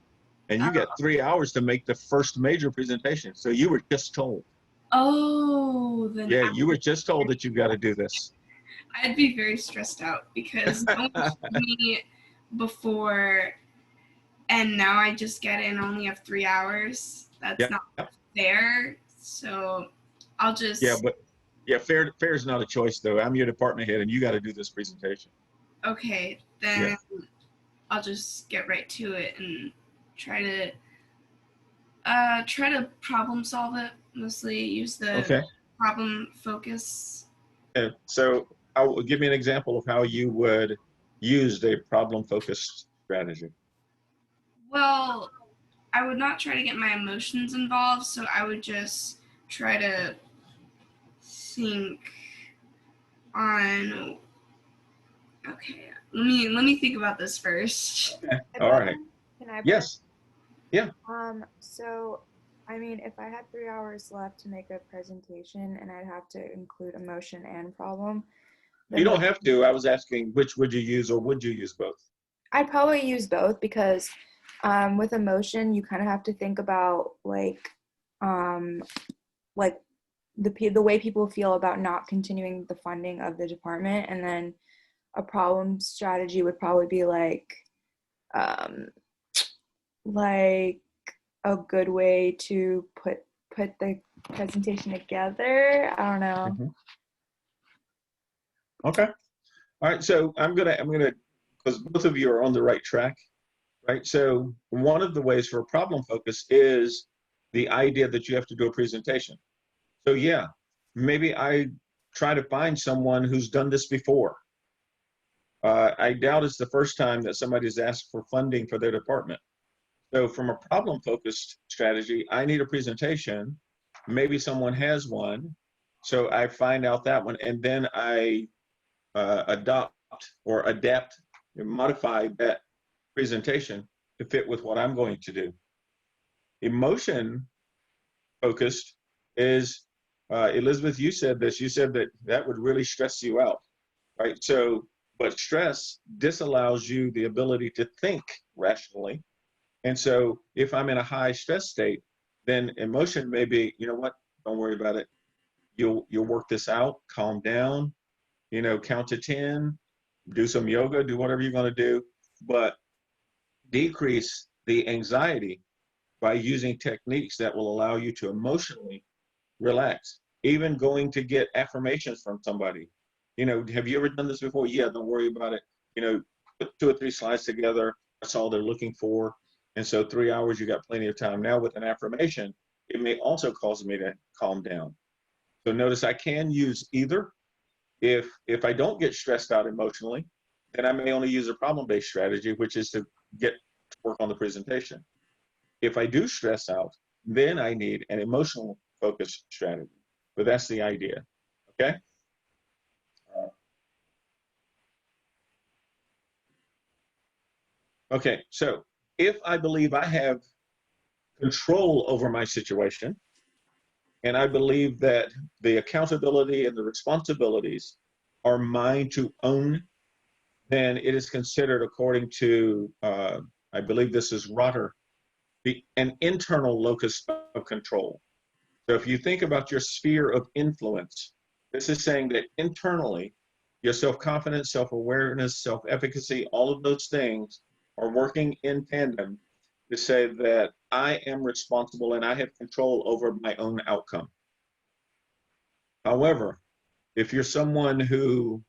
and you got 3 hours to make the first major presentation. So you were just told. Oh, then Yeah, you were just told that you got to do this. I'd be very stressed out because no one told me before, and now I just get it and only have 3 hours. That's Yeah, not fair. So I'll just yeah, but yeah, fair is not a choice though. I'm your department head, and you got to do this presentation. okay, Yeah. then I'll just get right to it and try to problem solve it. Mostly use the Okay. problem focus. So, give me an example of how you would use a problem-focused strategy. Well, I would not try to get my emotions involved, so I would just try to think on. Okay, let me think about this first. All right. Can I? Yes. Yeah. So, I mean, if I had 3 hours left to make a presentation and I'd have to include emotion and problem, You don't have to. I was asking which would you use, or would you use both? I'd probably use both because with emotion, you kind of have to think about like the way people feel about not continuing the funding of the department, and then a problem strategy would probably be um, like a good way to put the presentation together. I don't know. Mhm. Okay. All right. So I'm gonna because both of you are on the right track, right? So one of the ways for a problem focus is the idea that you have to do a presentation. So yeah, maybe I try to find someone who's done this before. I doubt it's the first time that somebody's asked for funding for their department. So from a problem-focused strategy, I need a presentation. Maybe someone has one. So I find out that one, and then I adopt or adapt and modify that presentation to fit with what I'm going to do. Emotion focused is, Elizabeth, you said this, you said that that would really stress you out, right? So, but stress disallows you the ability to think rationally. And so if I'm in a high stress state, then emotion may be, you know what, don't worry about it. You'll work this out, calm down, count to 10, do some yoga, do whatever you're going to do, but decrease the anxiety by using techniques that will allow you to emotionally relax. Even going to get affirmations from somebody. Have you ever done this before? Yeah, don't worry about it. Put 2 or 3 slides together. That's all they're looking for. And so 3 hours, you got plenty of time. Now with an affirmation, it may also cause me to calm down. So notice I can use either. If I don't get stressed out emotionally, then I may only use a problem-based strategy, which is to get to work on the presentation. If I do stress out, then I need an emotional focused strategy. But that's the idea. Okay? Okay, so if I believe I have control over my situation, and I believe that the accountability and the responsibilities are mine to own, then it is considered, according to, I believe this is Rotter, an internal locus of control. So if you think about your sphere of influence, this is saying that internally, your self-confidence, self-awareness, self-efficacy, all of those things are working in tandem to say that I am responsible and I have control over my own outcome. However, if you're someone who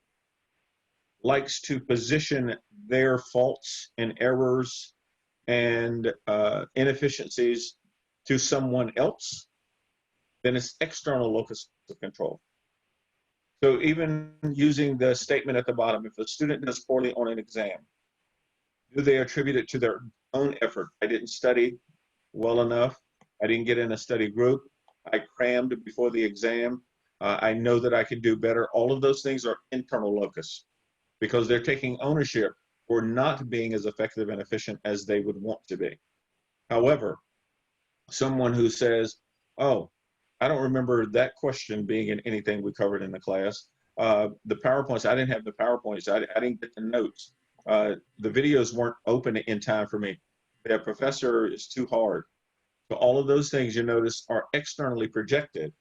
likes to position their faults and errors and inefficiencies to someone else, then it's external locus of control. So even using the statement at the bottom, if a student does poorly on an exam, do they attribute it to their own effort? I didn't study well enough. I didn't get in a study group. I crammed before the exam. I know that I can do better. All of those things are internal locus because they're taking ownership for not being as effective and efficient as they would want to be. However, someone who says, oh, I don't remember that question being in anything we covered in the class. the PowerPoints. I didn't have the PowerPoints. I didn't get the notes. The videos weren't open in time for me. The professor is too hard. So all of those things you notice are externally projected.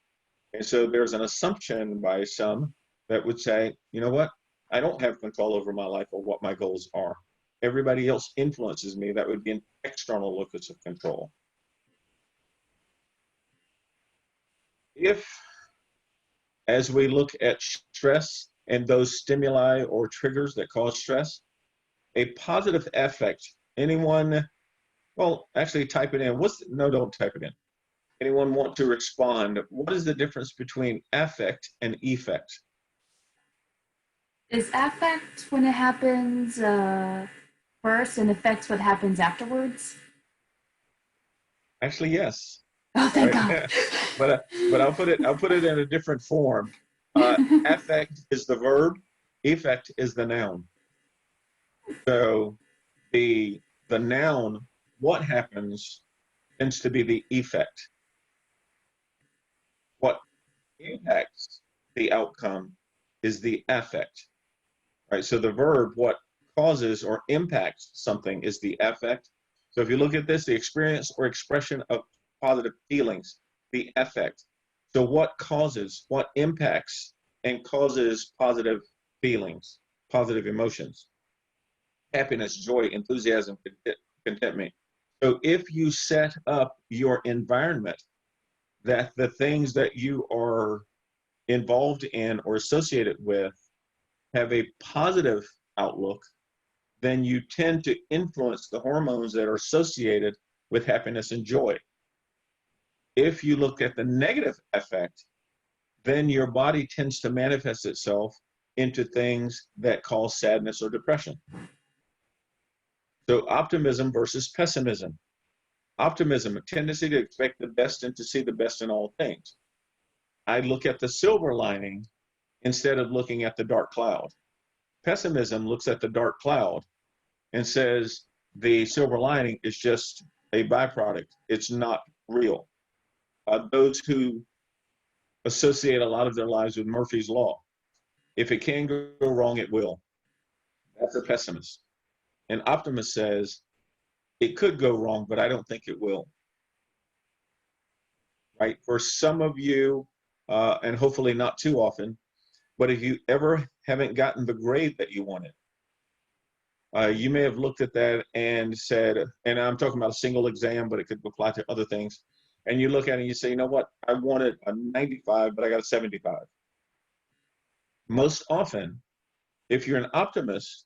And so there's an assumption by some that would say, you know what? I don't have control over my life or what my goals are. Everybody else influences me. That would be an external locus of control. If, as we look at stress and those stimuli or triggers that cause stress, a positive affect, anyone, well, actually type it in. No, don't type it in. Anyone want to respond? What is the difference between affect and effect? Is affect when it happens first and affects what happens afterwards? Actually, yes. Oh, thank Right. God. but I'll put it in a different form. Affect is the verb, effect is the noun. So the noun, what happens, tends to be the effect. What impacts the outcome is the affect. Right? So the verb, what causes or impacts something, is the affect. So if you look at this, the experience or expression of positive feelings, the affect. So what causes, what impacts and causes positive feelings, positive emotions? Happiness, joy, enthusiasm, contentment. So if you set up your environment that the things that you are involved in or associated with have a positive outlook, then you tend to influence the hormones that are associated with happiness and joy. If you look at the negative effect, then your body tends to manifest itself into things that cause sadness or depression. So optimism versus pessimism. Optimism, a tendency to expect the best and to see the best in all things. I look at the silver lining instead of looking at the dark cloud. Pessimism looks at the dark cloud and says the silver lining is just a byproduct. It's not real. Those who associate a lot of their lives with Murphy's Law, if it can go wrong, it will. That's a pessimist. An optimist says, it could go wrong, but I don't think it will. Right? For some of you, and hopefully not too often, but if you ever haven't gotten the grade that you wanted, you may have looked at that and said, and I'm talking about a single exam, but it could apply to other things. And you look at it and you say, you know what? I wanted a 95, but I got a 75. Most often, if you're an optimist,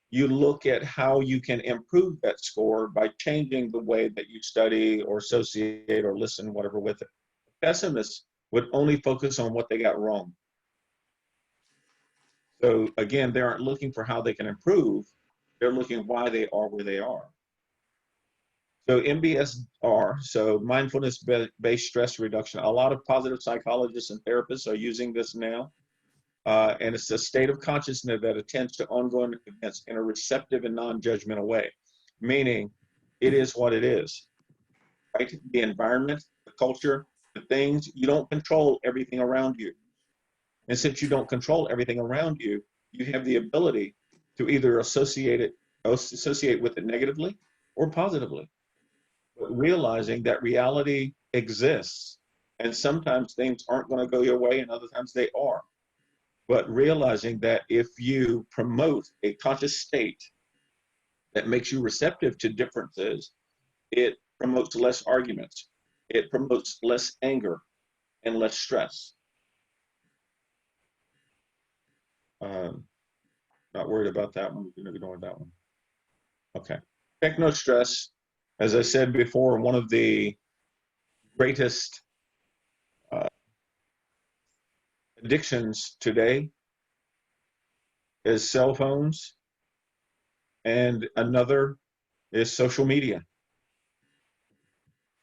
you look at how you can improve that score by changing the way that you study or associate or listen, whatever, with it. Pessimists would only focus on what they got wrong. So again, they aren't looking for how they can improve. They're looking why they are where they are. So MBSR, so mindfulness-based stress reduction. A lot of positive psychologists and therapists are using this now. And it's a state of consciousness that attends to ongoing events in a receptive and non-judgmental way, meaning it is what it is, right? The environment, the culture, the things, you don't control everything around you. And since you don't control everything around you, you have the ability to either associate with it negatively or positively. But realizing that reality exists, and sometimes things aren't going to go your way and other times they are. But realizing that if you promote a conscious state that makes you receptive to differences, it promotes less arguments, it promotes less anger and less stress. Not worried about that one. We're going to ignore that one. Okay. Techno stress, as I said before, one of the greatest addictions today is cell phones, and another is social media.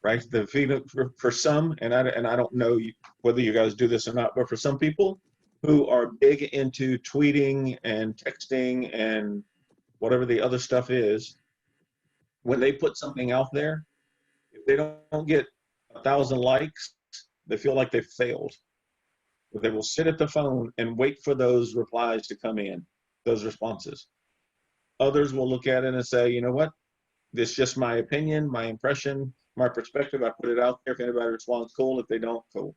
Right? The feeling for some, and I don't know whether you guys do this or not, but for some people who are big into tweeting and texting and whatever the other stuff is, when they put something out there, if they don't get 1,000 likes, they feel like they've failed. but they will sit at the phone and wait for those replies to come in, those responses. Others will look at it and say, you know what, this is just my opinion, my impression, my perspective. I put it out there. If anybody responds, cool. If they don't, cool.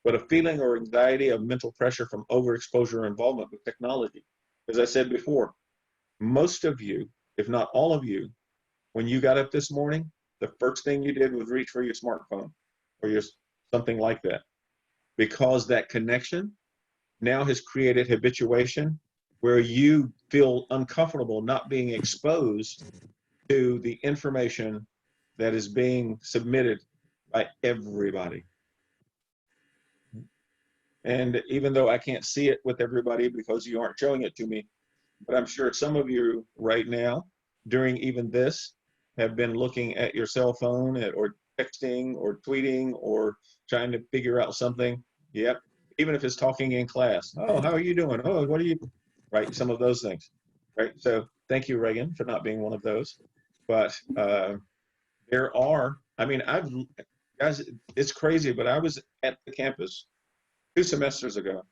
But a feeling or anxiety of mental pressure from overexposure or involvement with technology. As I said before, most of you, if not all of you, when you got up this morning, the first thing you did was reach for your smartphone or your something like that, because that connection now has created habituation where you feel uncomfortable not being exposed to the information that is being submitted by everybody. And even though I can't see it with everybody because you aren't showing it to me, but I'm sure some of you right now, during even this, have been looking at your cell phone or texting or tweeting or trying to figure out something. Yep. Even if it's talking in class. Oh, how are you doing? Oh, what are you? Right. Some of those things. Right. So thank you, Reagan, for not being one of those. But there are, I mean, guys, it's crazy, but I was at the campus 2 semesters ago.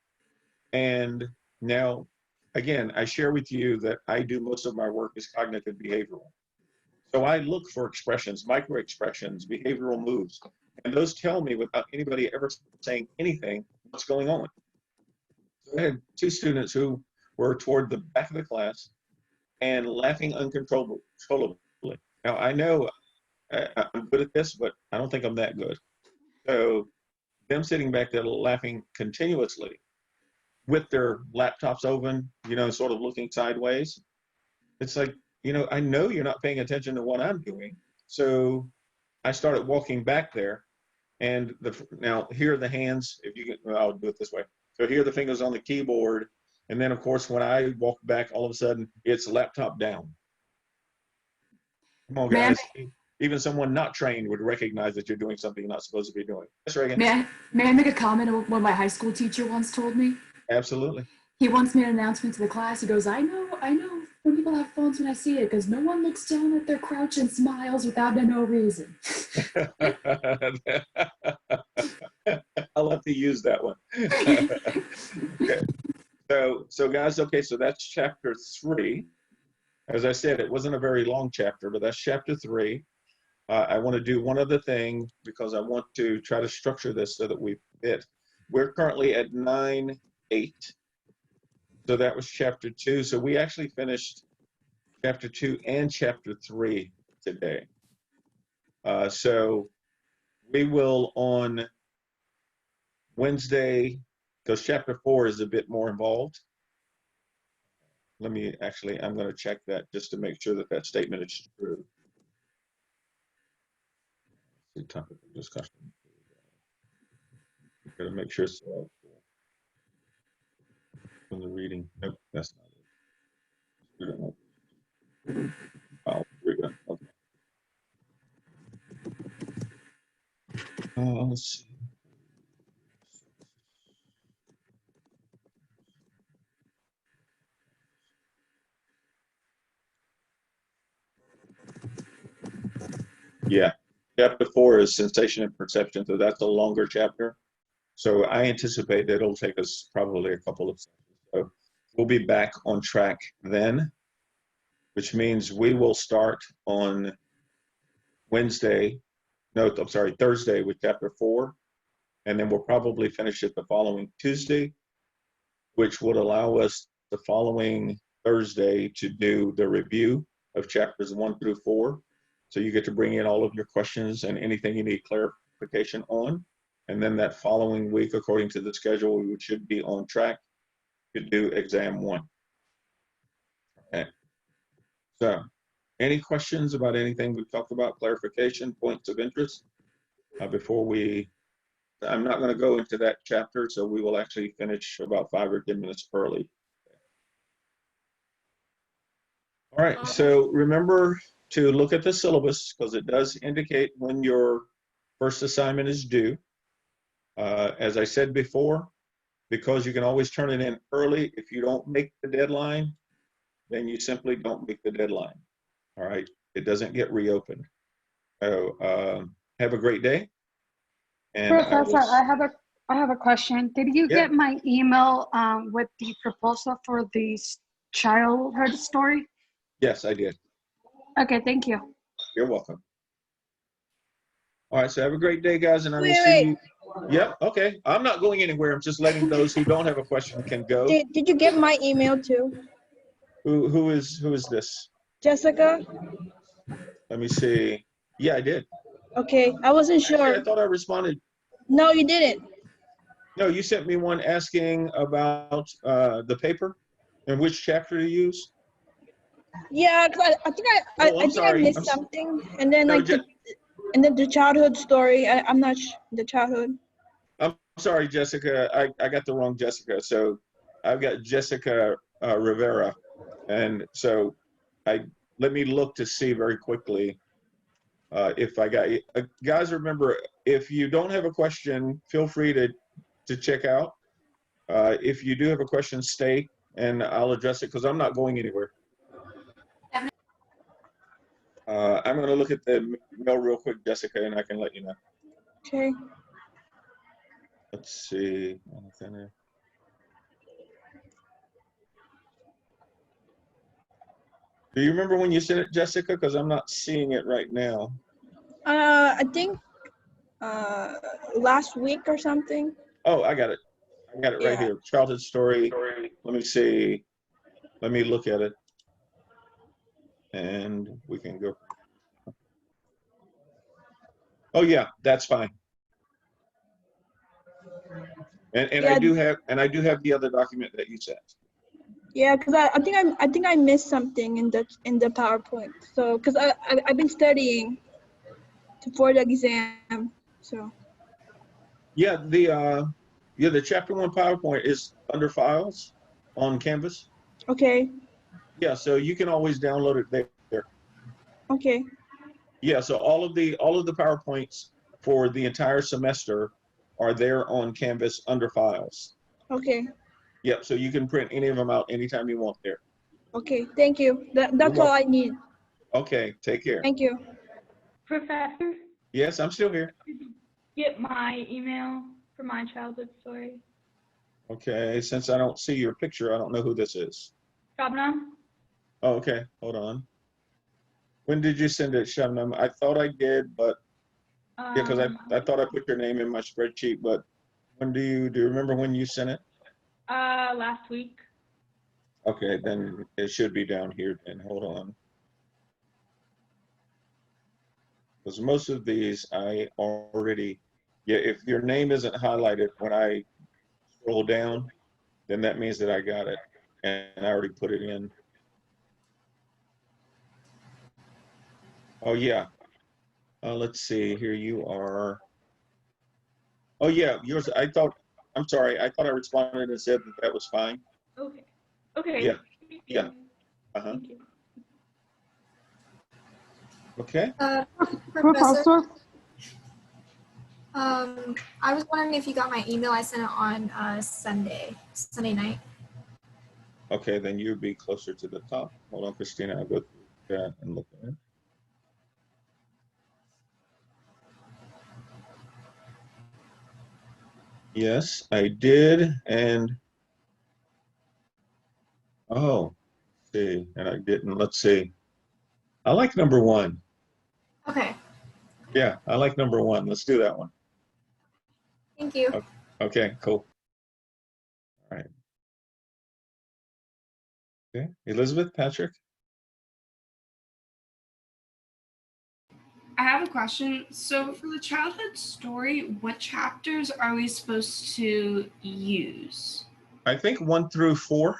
And now, again, I share with you that I do most of my work is cognitive behavioral. So I look for expressions, micro expressions, behavioral moves, and those tell me without anybody ever saying anything what's going on. So I had 2 students who were toward the back of the class and laughing uncontrollably. Now I know I'm good at this, but I don't think I'm that good. So them sitting back there laughing continuously with their laptops open, you know, sort of looking sideways. It's like, you know, I know you're not paying attention to what I'm doing. So I started walking back there, and now here are the hands. If you can, I'll do it this way. So here are the fingers on the keyboard. And then of course, when I walk back, all of a sudden it's laptop down. Come on, guys. Even someone not trained would recognize that you're doing something you're not supposed to be doing. Yes, Reagan. May I make a comment on what my high school teacher once told me? Absolutely. He once made an announcement to the class. He goes, I know when people have phones when I see it, because no one looks down at their crouch and smiles without no reason. I'll have to use that one. Okay. So guys, okay, so that's chapter 3. As I said, it wasn't a very long chapter, but that's chapter 3. I want to do one other thing because I want to try to structure this so that we fit. We're currently at 9:08. So that was chapter 2. So we actually finished chapter 2 and chapter 3 today. So we will on Wednesday, because chapter 4 is a bit more involved. I'm going to check that just to make sure that that statement is true. The topic of discussion. Got to make sure it's from the reading. Nope, that's not it. Oh, here we go. Okay. Let's see. Yeah, chapter 4 is sensation and perception, so that's a longer chapter. So I anticipate that it'll take us probably a couple of sessions. So we'll be back on track then, which means we will start on Thursday with chapter 4, and then we'll probably finish it the following Tuesday, which would allow us the following Thursday to do the review of chapters 1 through 4. So you get to bring in all of your questions and anything you need clarification on. And then that following week, according to the schedule, we should be on track to do exam 1. Okay. So any questions about anything we've talked about, clarification, points of interest? I'm not going to go into that chapter, so we will actually finish about 5 or 10 minutes early. All right, so remember to look at the syllabus because it does indicate when your first assignment is due. As I said before, because you can always turn it in early, if you don't make the deadline, then you simply don't make the deadline. All right, it doesn't get reopened. So have a great day. And Professor, I have a question. Did you Yeah. get my email with the proposal for the childhood story? Yes, I did. Okay, thank you. You're welcome. All right, so have a great day, guys, and I will Wait, see wait. you. Yep, okay. I'm not going anywhere. I'm just letting those who don't have a question can go. Did you get my email too? Who is this? Jessica? Let me see. Yeah, I did. Okay, I wasn't Actually, sure. I thought I responded. No, you didn't. No, you sent me one asking about the paper and which chapter to use. Yeah, 'cause I think Oh, I'm I think I sorry. missed something, and then No, like the childhood story. I'm not the childhood. I'm sorry, Jessica. I got the wrong Jessica. So I've got Jessica Rivera, and so let me look to see very quickly if I got you. Guys, remember, if you don't have a question, feel free to check out. If you do have a question, stay and I'll address it because I'm not going anywhere. I'm going to look at the mail real quick, Jessica, and I can let you know. Okay. Let's see. Do you remember when you sent it, Jessica? Because I'm not seeing it right now. I think last week or something. Oh, I got it. I got it right Yeah. here. Childhood story. Let me see. Let me look at it. And we can go. Oh yeah, that's fine. And Yeah. I do have the other document that you sent. Yeah, because I think I missed something in the PowerPoint. So because I've been studying for the exam. So. Yeah, the chapter 1 PowerPoint is under files on Canvas. Okay. Yeah, so you can always download it there. Okay. Yeah, so all of the PowerPoints for the entire semester are there on Canvas under files. Okay. Yep, so you can print any of them out anytime you want there. Okay. Thank you. That's all I need. Okay, take care. Thank you. Professor, Yes, I'm still here. did you get my email for my childhood story? Okay, since I don't see your picture, I don't know who this is. Shabnam? Oh, okay, hold on. When did you send it, Shabnam? I thought I did, but yeah, because I thought I put your name in my spreadsheet, but when do you remember when you sent it? Last week. Okay, then it should be down here then. Hold on. Because most of these I already, yeah, if your name isn't highlighted when I scroll down, then that means that I got it and I already put it in. Oh yeah. Let's see, here you are. Oh yeah, yours, I'm sorry, I thought I responded and said that was fine. Okay. Okay. Yeah. Thank Yeah. you. Uh-huh. Thank you. Okay. Professor? I was wondering if you got my email. I sent it on Sunday night. Okay, then you'd be closer to the top. Hold on, Christina, I'll go through that and look at it. Yes, I did, and oh, see, and I didn't. Let's see. I like number 1. Okay. Yeah, I like number 1. Let's do that one. Thank you. Okay, cool. All right. Okay, Elizabeth, Patrick. I have a question. So for the childhood story, what chapters are we supposed to use? I think 1 through 4.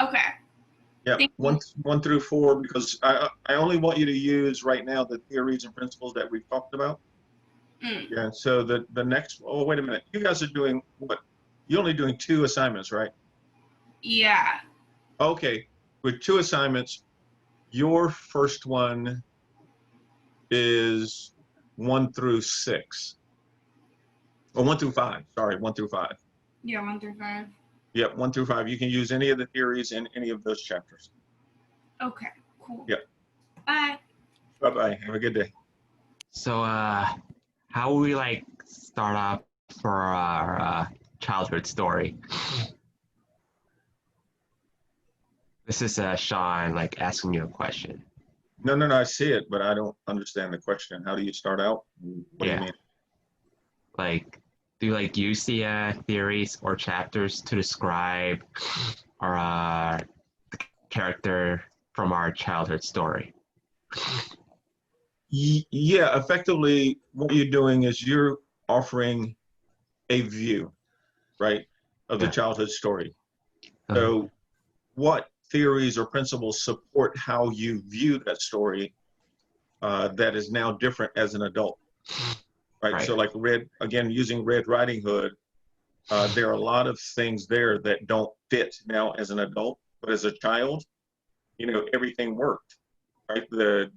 Okay. Yeah, Thank you. 1 through 4, because I only want you to use right now the theories and principles that we've talked about. Mm. Yeah, so the next, oh, wait a minute. You guys are doing what? You're only doing 2 assignments, right? Yeah. Okay, with 2 assignments, your first one is 1 through 6. Or 1 through 5, sorry, 1 through 5. Yeah, 1 through 5. Yep, 1 through 5. You can use any of the theories in any of those chapters. Okay, cool. Yep. Bye. Bye-bye, have a good day. So how will we like start off for our childhood story. This is Sean, like asking you a question. No, I see it, but I don't understand the question. How do you start out? What do you mean? Like, do you like use the theories or chapters to describe our the character from our childhood story? Yeah, effectively, what you're doing is you're offering a view, right, of the childhood story. So what theories or principles support how you view that story that is now different as an adult, right? So like using Red Riding Hood, there are a lot of things there that don't fit now as an adult, but as a child, everything worked, right? The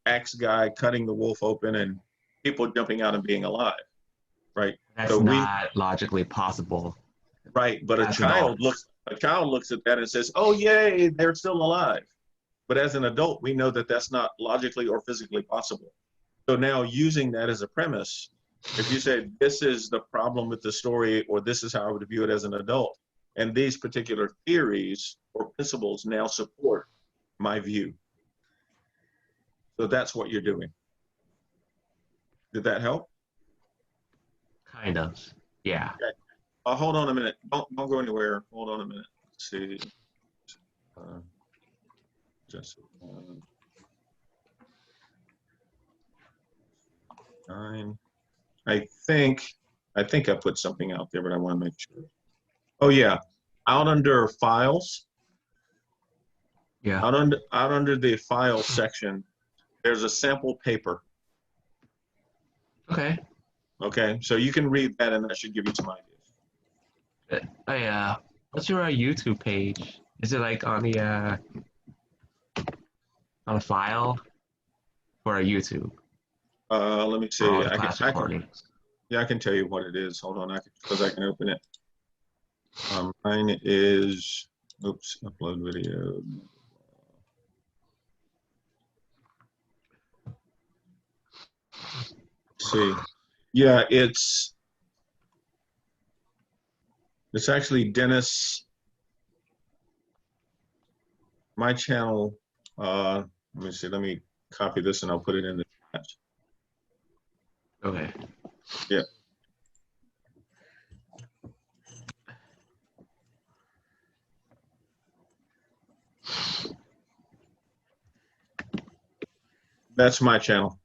axe guy cutting the wolf open and people jumping out and being alive, right? That's so not logically possible. Right, but a child looks at that and says, "Oh, yay, they're still alive." But as an adult, we know that that's not logically or physically possible. So now using that as a premise, if you say this is the problem with the story, or this is how I would view it as an adult, and these particular theories or principles now support my view. So that's what you're doing. Did that help? Kind of, yeah. Okay. Hold on a minute. Don't go anywhere. Hold on a minute. Let's see. Just 9. I think I put something out there, but I want to make sure. Oh yeah, out under files. Yeah. Out under the files section, there's a sample paper. Okay. Okay, so you can read that, and that should give you some ideas. What's your YouTube page? Is it like on the on a file for a YouTube? Let me see. I can tell you what it is. Hold on, because I can open it. Mine is, upload video. Let's see. Yeah, it's actually Dennis. My channel, let me see, let me copy this and I'll put it in the chat. Okay. Yeah. That's my channel.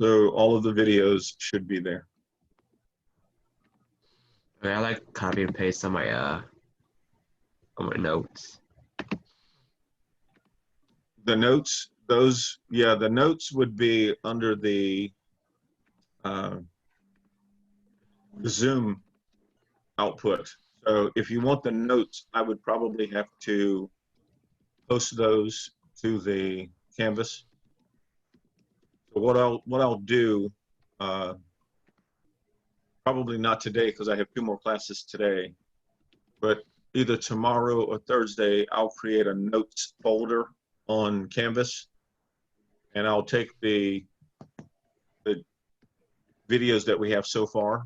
So all of the videos should be there. I like copy and paste on my notes. The notes, the notes would be under the Zoom output. So if you want the notes, I would probably have to post those to the Canvas. So what I'll do, probably not today because I have 2 more classes today, but either tomorrow or Thursday, I'll create a notes folder on Canvas, and I'll take the videos that we have so far,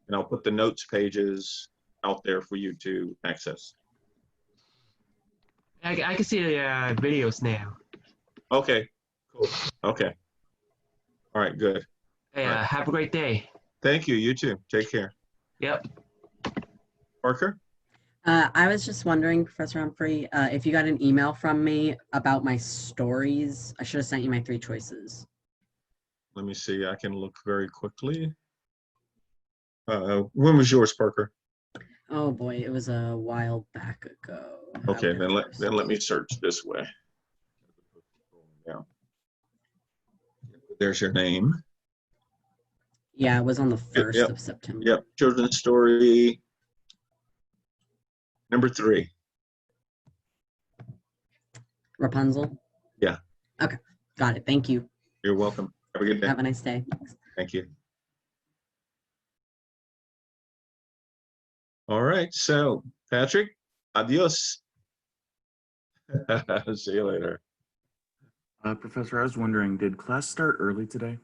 and I'll put the notes pages out there for you to access. I can see the videos now. Okay, cool. Okay. All right, good. Hey, right. Have a great day. Thank you. You too. Take care. Yep. Parker? I was just wondering, Professor Humphrey, if you got an email from me about my stories. I should have sent you my 3 choices. Let me see. I can look very quickly. When was yours, Parker? Oh boy, it was a while back ago. Okay, then let me search this way. Yeah. There's your name. Yeah, it was on the 1st of September. Yep. Children's story number 3. Rapunzel? Yeah. Okay, got it. Thank you. You're welcome. Have a good day. Have a nice day. Thank you. All right, so Patrick, adios. See you later. Professor, I was wondering, did class start early today?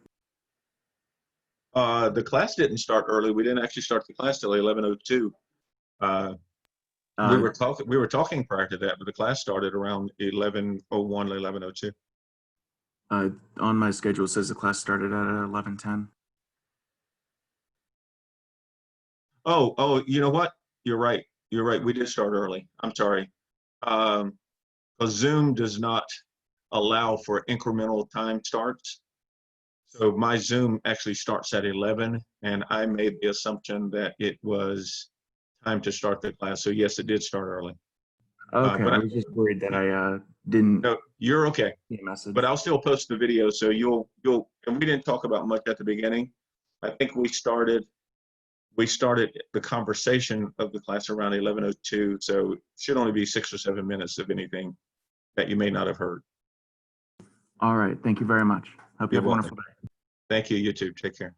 The class didn't start early. We didn't actually start the class till 11:02. We were talking prior to that, but the class started around 11:01, 11:02. On my schedule it says the class started at 11:10. Oh, you know what? You're right. You're right. We did start early. I'm sorry. Because Zoom does not allow for incremental time starts. So my Zoom actually starts at 11, and I made the assumption that it was time to start the class. So yes, it did start early. Okay, but I was just worried that I didn't No, you're okay. see a message. But I'll still post the video, so you'll. And we didn't talk about much at the beginning. I think we started the conversation of the class around 11:02, so it should only be 6 or 7 minutes of anything that you may not have heard. All right, thank you very much. Hope you You're have a wonderful welcome. day. Thank you. You too. Take care.